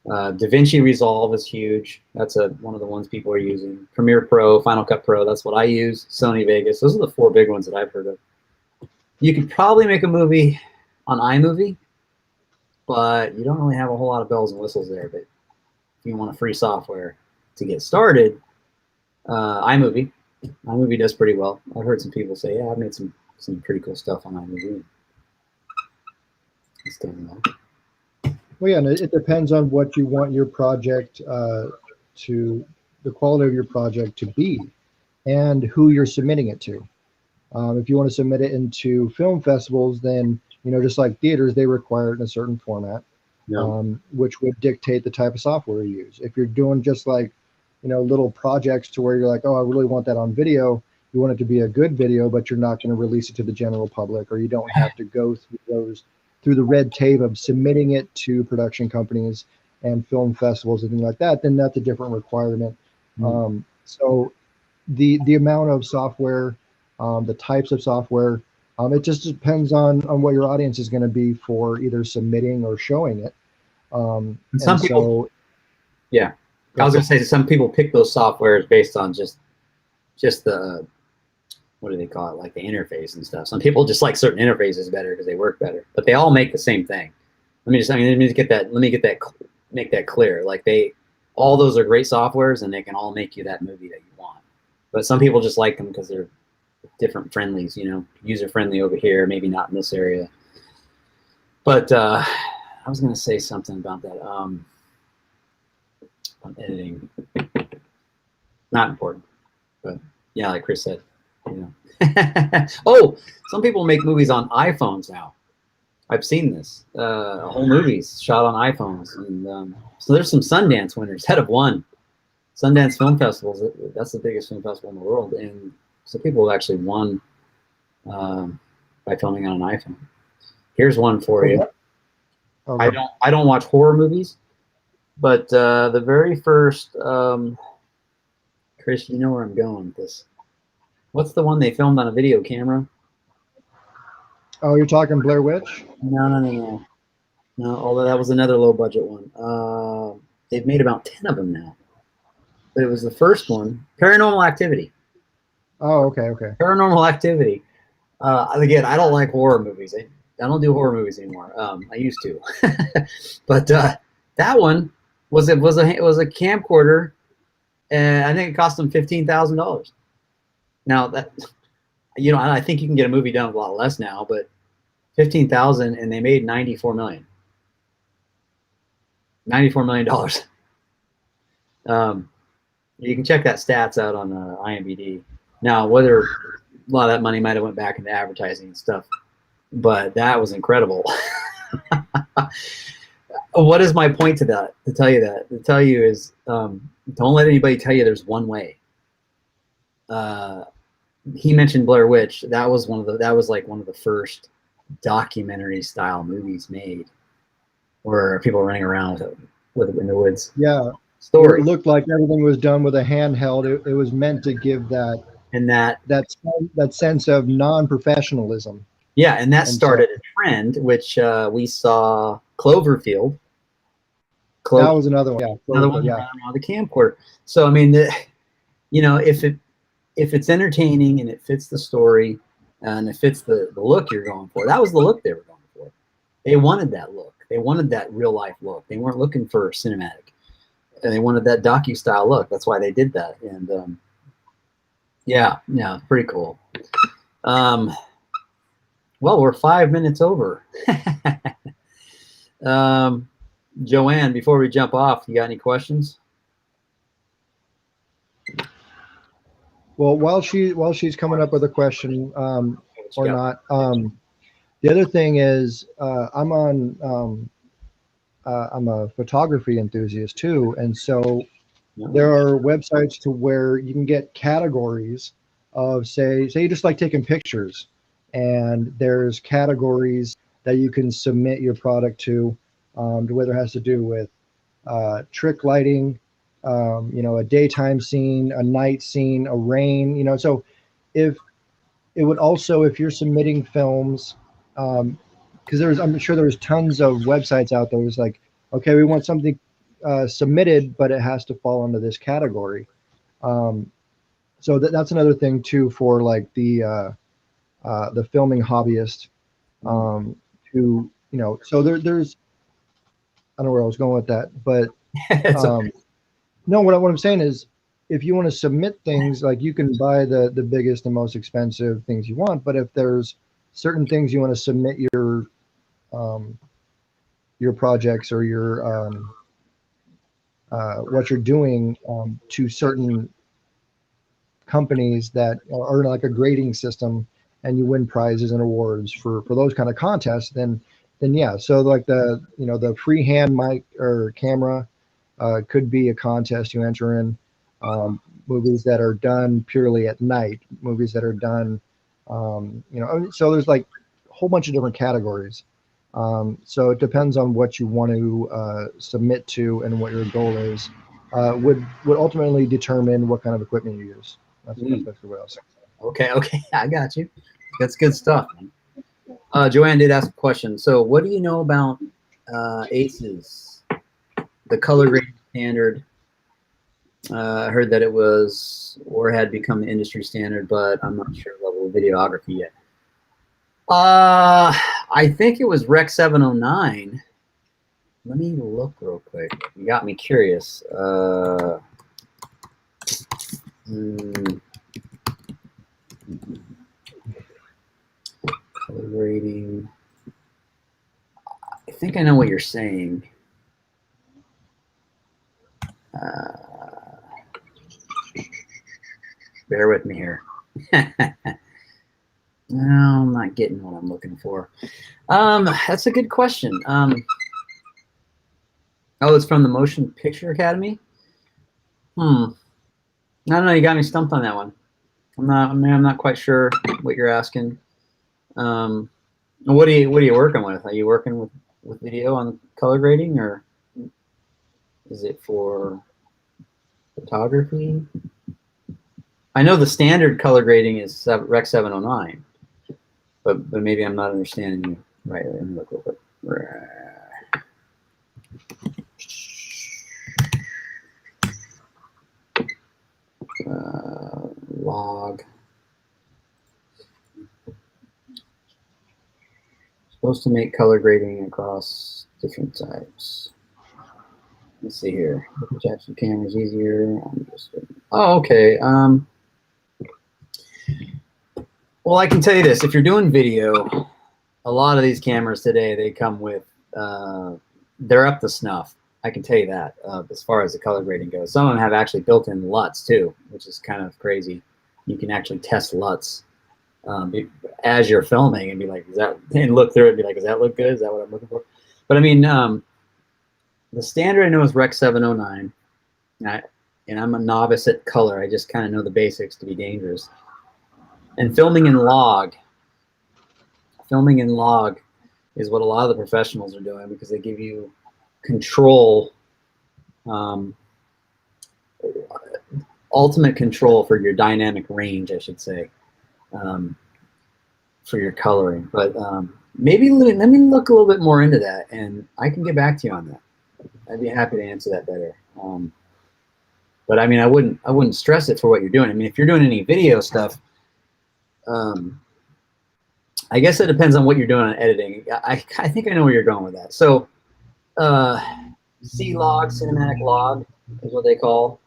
DaVinci Resolve is huge. That's one of the ones people are using. Premiere Pro, Final Cut Pro, that's what I use. Sony Vegas. Those are the 4 big ones that I've heard of. You could probably make a movie on iMovie, but you don't really have a whole lot of bells and whistles there. But if you want a free software to get started, iMovie does pretty well. I've heard some people say, yeah, I've made some pretty cool stuff on iMovie. It's done well. Well, yeah, and it depends on what you want your project to, the quality of your project to be, and who you're submitting it to. If you want to submit it into film festivals, then, you know, just like theaters, they require it in a certain format, which would dictate the type of software you use. If you're doing just like, you know, little projects to where you're like, oh, I really want that on video, you want it to be a good video, but you're not going to release it to the general public, or you don't have to go through the red tape of submitting it to production companies and film festivals and things like that, then that's a different requirement. So the amount of software, the types of software, it just depends on what your audience is going to be for either submitting or showing it. And some people, yeah, I was going to say some people pick those softwares based on just the, what do they call it, like the interface and stuff. Some people just like certain interfaces better because they work better, but they all make the same thing. Let me make that clear. Like all those are great softwares and they can all make you that movie that you want. But some people just like them because they're different friendlies, you know, user friendly over here, maybe not in this area. But I was going to say something about that. On editing, not important, but yeah, like Chris said. Yeah. Oh, some people make movies on iPhones now. I've seen this. Whole movies shot on iPhones, and so there's some Sundance winners. Head of one, Sundance Film Festivals. That's the biggest film festival in the world, and so people have actually won by filming on an iPhone. Here's one for you. Okay. I don't watch horror movies, but the very first, Chris, you know where I'm going with this. What's the one they filmed on a video camera? Oh, you're talking Blair Witch? No. Although that was another low budget one. They've made about 10 of them now. But it was the first one, Paranormal Activity. Oh, okay. Paranormal Activity. Again, I don't like horror movies. I don't do horror movies anymore. I used to, but that one was a camcorder, and I think it cost them $15,000. Now that, you know, I think you can get a movie done a lot less now, but 15,000, and they made 94 million. $94 million. You can check that stats out on IMDb. Now, whether a lot of that money might have went back into advertising and stuff, but that was incredible. What is my point to that? To tell you that, to tell you is, don't let anybody tell you there's one way. He mentioned Blair Witch. That was like one of the first documentary style movies made, where people were running around with in the woods. Yeah. Story. It looked like everything was done with a handheld. It was meant to give that sense of non-professionalism. Yeah, and that started a trend, which we saw Cloverfield. That was another one. Yeah, another one around the camcorder. So I mean, if it's entertaining and it fits the story and it fits the look you're going for, that was the look they were going for. They wanted that look. They wanted that real life look. They weren't looking for cinematic. And they wanted that docu-style look. That's why they did that. And yeah, pretty cool. Well, we're 5 minutes over. Joanne, before we jump off, you got any questions? Well, while she's coming up with a question or not, the other thing is I'm a photography enthusiast too, and so there are websites to where you can get categories of say you just like taking pictures, and there's categories that you can submit your product to whether it has to do with trick lighting, a daytime scene, a night scene, a rain, so if it would also, if you're submitting films, because I'm sure there's tons of websites out there. It's like, okay, we want something submitted, but it has to fall into this category. So that's another thing too for like the filming hobbyist. So there's, I don't know where I was going with that, but no, what I'm saying is, if you want to submit things, like you can buy the biggest and most expensive things you want, but if there's certain things you want to submit your projects or your what you're doing to certain companies that are like a grading system, and you win prizes and awards for those kind of contests, then yeah. So like the freehand mic or camera could be a contest you enter in. Movies that are done purely at night, movies that are done, so there's like a whole bunch of different categories. So it depends on what you want to submit to and what your goal is, would ultimately determine what kind of equipment you use. That's basically what I was saying. Okay, I got you. That's good stuff. Joanne did ask a question. So what do you know about ACES, the color grading standard? I heard that it was or had become the industry standard, but I'm not sure level of videography yet. I think it was Rec 709. Let me look real quick. You got me curious. Color grading. I think I know what you're saying. Bear with me here. No, I'm not getting what I'm looking for. That's a good question. Oh, it's from the Motion Picture Academy? I don't know. You got me stumped on that one. I'm not quite sure what you're asking. What are you working with? Are you working with video on color grading, or is it for photography? I know the standard color grading is Rec 709, but maybe I'm not understanding you right. Let me look real quick. Log. Supposed to make color grading across different types. Let's see here. Projection cameras easier. Oh, okay. Well, I can tell you this: if you're doing video, a lot of these cameras today, they come with they're up to snuff. I can tell you that as far as the color grading goes. Some of them have actually built-in LUTs too, which is kind of crazy. You can actually test LUTs as you're filming and be like, is that, and look through it and be like, does that look good? Is that what I'm looking for? But I mean, the standard I know is Rec 709, and I'm a novice at color. I just kind of know the basics to be dangerous. And filming in log is what a lot of the professionals are doing, because they give you control, ultimate control for your dynamic range, I should say, for your coloring. But maybe let me look a little bit more into that, and I can get back to you on that. I'd be happy to answer that better. But I mean, I wouldn't stress it for what you're doing. I mean, if you're doing any video stuff, I guess it depends on what you're doing on editing. I think I know where you're going with that. So C-log, cinematic log, is what they call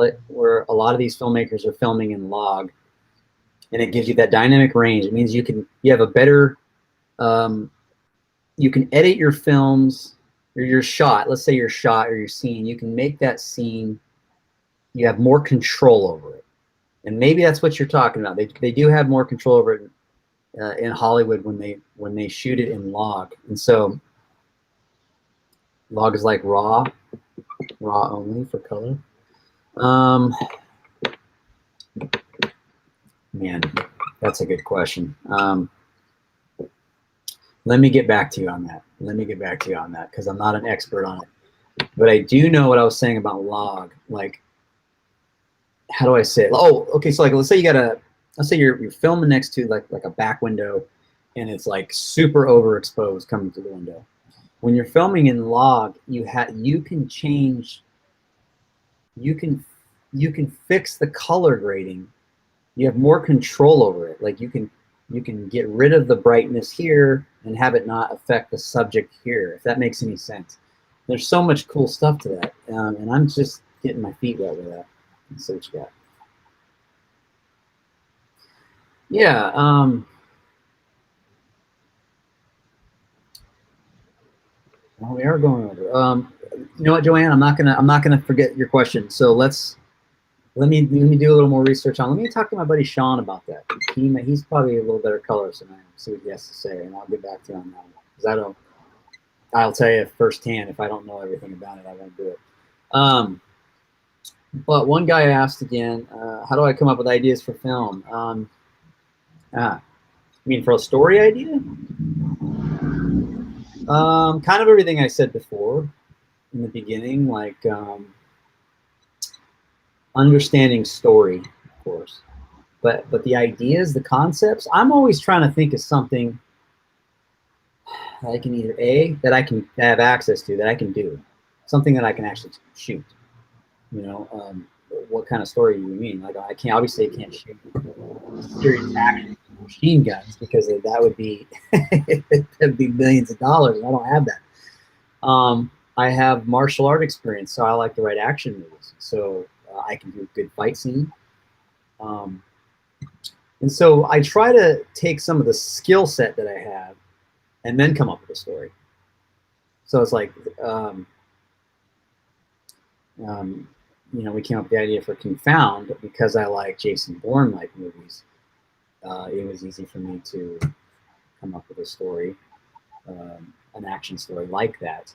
it, where a lot of these filmmakers are filming in log, and it gives you that dynamic range. It means you have a better, you can edit your films or your shot. Let's say your shot or your scene. You can make that scene. You have more control over it, and maybe that's what you're talking about. They do have more control over it in Hollywood when they shoot it in log, and so log is like raw only for color. Man, that's a good question. Let me get back to you on that. Because I'm not an expert on it, but I do know what I was saying about log. Like, how do I say it? Oh, okay. So like, let's say you're filming next to like a back window, and it's like super overexposed coming through the window. When you're filming in log, you can change. You can fix the color grading. You have more control over it. Like you can get rid of the brightness here and have it not affect the subject here, if that makes any sense. There's so much cool stuff to that, and I'm just getting my feet wet with that. Let's see what you got. Yeah. Well, we are going over. You know what, Joanne? I'm not gonna forget your question. So let me do a little more research on. Let me talk to my buddy Sean about that. He's probably a little better colorist than I am. See what he has to say, and I'll get back to you on that one. Because I'll tell you firsthand, if I don't know everything about it, I won't do it. But one guy asked again, how do I come up with ideas for film? I mean, for a story idea? Kind of everything I said before in the beginning, like understanding story, of course. But the ideas, the concepts, I'm always trying to think of something that I can that I can have access to, that I can do, something that I can actually shoot. You know, what kind of story do you mean? Like, I can't shoot serious action machine guns, because that would be that'd be millions of dollars, and I don't have that. I have martial art experience, so I like to write action movies, so I can do a good fight scene. And so I try to take some of the skill set that I have and then come up with a story. So it's like, you know, we came up with the idea for Confound because I like Jason Bourne-like movies. It was easy for me to come up with a story, an action story like that,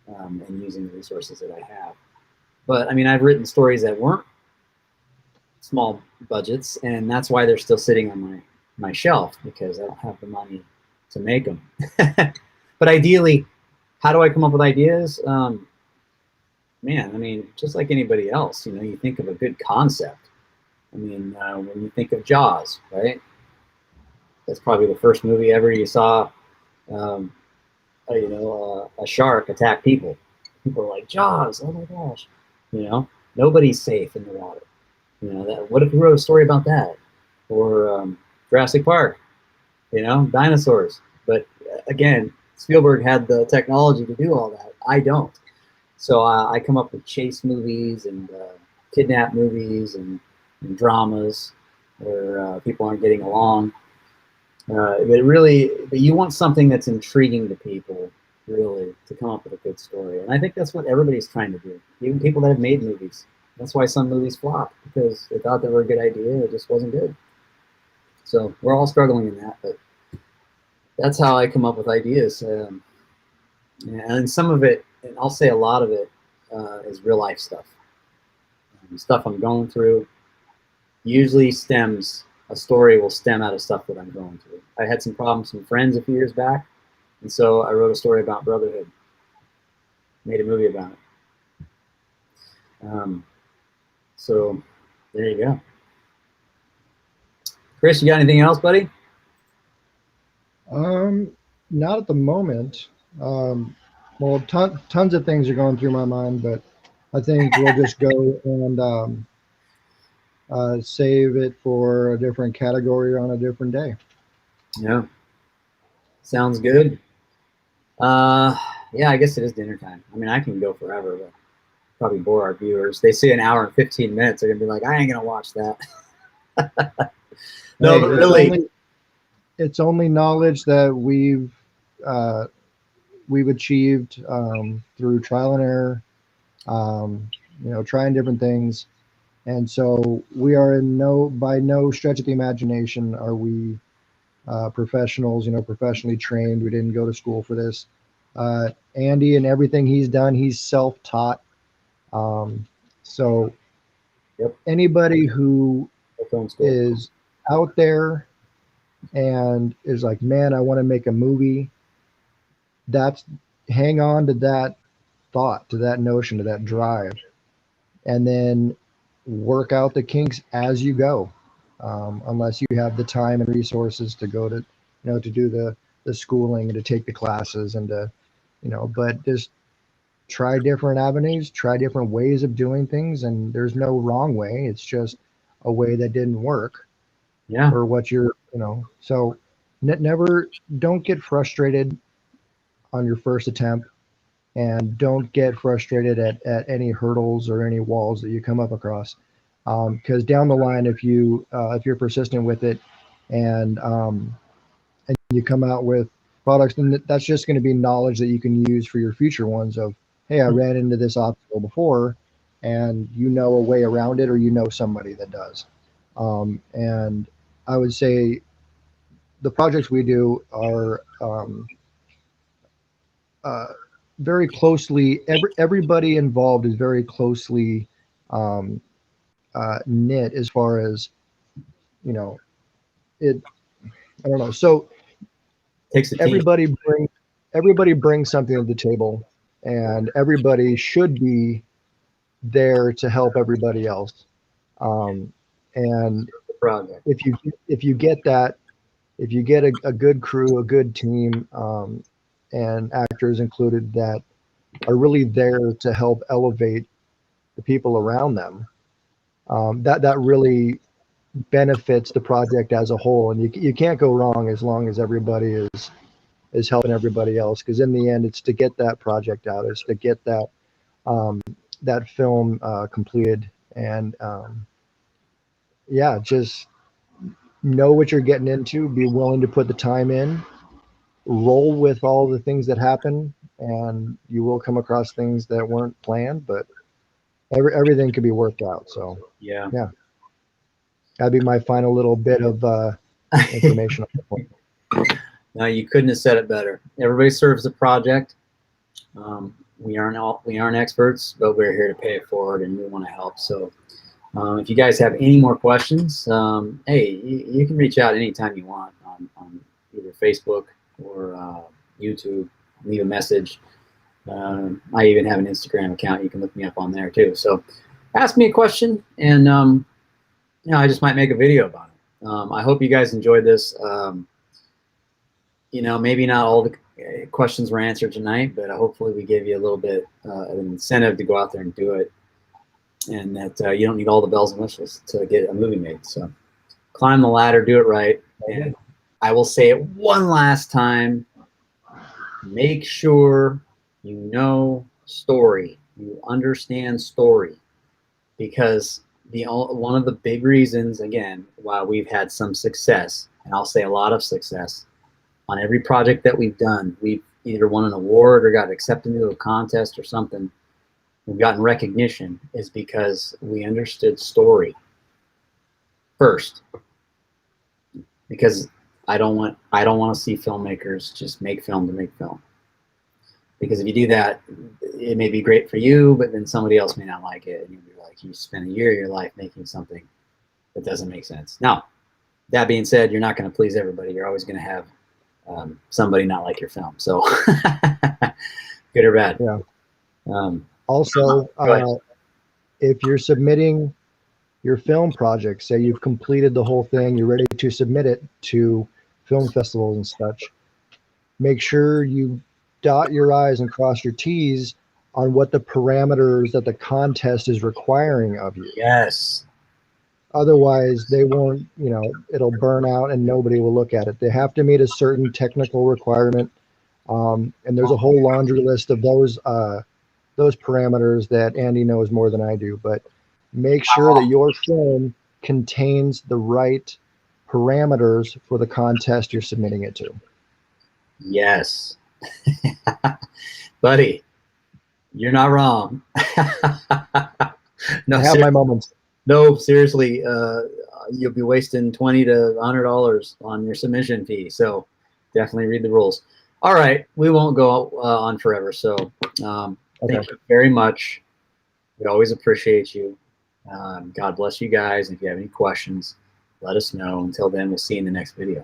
and using the resources that I have. But I mean, I've written stories that weren't small budgets, and that's why they're still sitting on my shelf, because I don't have the money to make them. But ideally, how do I come up with ideas? Man, I mean, just like anybody else, you know, you think of a good concept. I mean, when you think of Jaws, right? That's probably the first movie ever you saw, you know, a shark attack people. People are like, Jaws, oh my gosh. You know, nobody's safe in the water. You know, what if we wrote a story about that? Or Jurassic Park, you know, dinosaurs. But again, Spielberg had the technology to do all that. I don't. So I come up with chase movies and kidnap movies and dramas where people aren't getting along. But you want something that's intriguing to people, really, to come up with a good story. And I think that's what everybody's trying to do. Even people that have made movies. That's why some movies flop, because they thought they were a good idea, it just wasn't good. So we're all struggling in that, but that's how I come up with ideas. And some of it, and I'll say a lot of it, is real life stuff. Stuff I'm going through usually a story will stem out of stuff that I'm going through. I had some problems with some friends a few years back, and so I wrote a story about brotherhood, made a movie about it. So there you go. Chris, you got anything else, buddy? Not at the moment. Well, tons of things are going through my mind, but I think we'll just go and save it for a different category on a different day. Yeah. Sounds good. Yeah, I guess it is dinner time. I mean, I can go forever, but probably bore our viewers. They see an hour and 15 minutes. They're going to be like, I ain't going to watch that. No, Hey, but really. It's only knowledge that we've achieved through trial and error, trying different things. And so we are by no stretch of the imagination are we professionals, professionally trained. We didn't go to school for this. Andy and everything he's done, he's self-taught. So Yep. Anybody who is out there and is like, man, I want to make a movie, hang on to that thought, to that notion, to that drive, and then work out the kinks as you go. Unless you have the time and resources to go to, to do the schooling and to take the classes and to, but just try different avenues, try different ways of doing things. And there's no wrong way. It's just a way that didn't work. Yeah. For what you're, so never, don't get frustrated on your first attempt, and don't get frustrated at any hurdles or any walls that you come up across. Because down the line, if you're persistent with it and you come out with products, then that's just going to be knowledge that you can use for your future ones of, hey, I ran into this obstacle before, and you know a way around it, or you know somebody that does. And I would say the projects we do are very closely, everybody involved is very closely knit as far as, it, I don't know. So Takes a team. Everybody brings something to the table, and everybody should be there to help everybody else. And if you get that, if you get a good crew, a good team, and actors included that are really there to help elevate the people around them, that really benefits the project as a whole. And you can't go wrong as long as everybody is helping everybody else, because in the end, it's to get that project out, it's to get that that film completed. And yeah, just know what you're getting into, be willing to put the time in, roll with all the things that happen, and you will come across things that weren't planned, but everything can be worked out. So yeah, that'd be my final little bit of information. No, you couldn't have said it better. Everybody serves the project. We aren't experts, but we're here to pay it forward, and we want to help. So if you guys have any more questions, hey, you can reach out anytime you want on either Facebook or YouTube. Leave a message. I even have an Instagram account. You can look me up on there too. So ask me a question, and I just might make a video about it. I hope you guys enjoyed this. Maybe not all the questions were answered tonight, but hopefully we gave you a little bit of an incentive to go out there and do it, and that you don't need all the bells and whistles to get a movie made. So climb the ladder, do it right. And I will say it one last time. Make sure you know story, you understand story, because one of the big reasons, again, why we've had some success, and I'll say a lot of success, on every project that we've done, we've either won an award or got accepted into a contest or something, we've gotten recognition, is because we understood story first. because I don't want to see filmmakers just make film to make film. Because if you do that, it may be great for you, but then somebody else may not like it, and you'll be like, you spend a year of your life making something that doesn't make sense. Now, that being said, you're not going to please everybody. You're always going to have somebody not like your film. So, good or bad. Yeah. Um, Also, if you're submitting your film project, say you've completed the whole thing, you're ready to submit it to film festivals and such, make sure you dot your I's and cross your T's on what the parameters that the contest is requiring of you. yes. Otherwise, they won't, it'll burn out and nobody will look at it. They have to meet a certain technical requirement. And there's a whole laundry list of those parameters that Andy knows more than I do. But make sure that your film contains the right parameters for the contest you're submitting it to. Yes. Buddy, you're not wrong. No, I have my moments. No, seriously, you'll be wasting $20 to $100 on your submission fee. So definitely read the rules. All right, we won't go on forever. So thank you very much. We always appreciate you. God bless you guys. If you have any questions, let us know. Until then, we'll see you in the next video.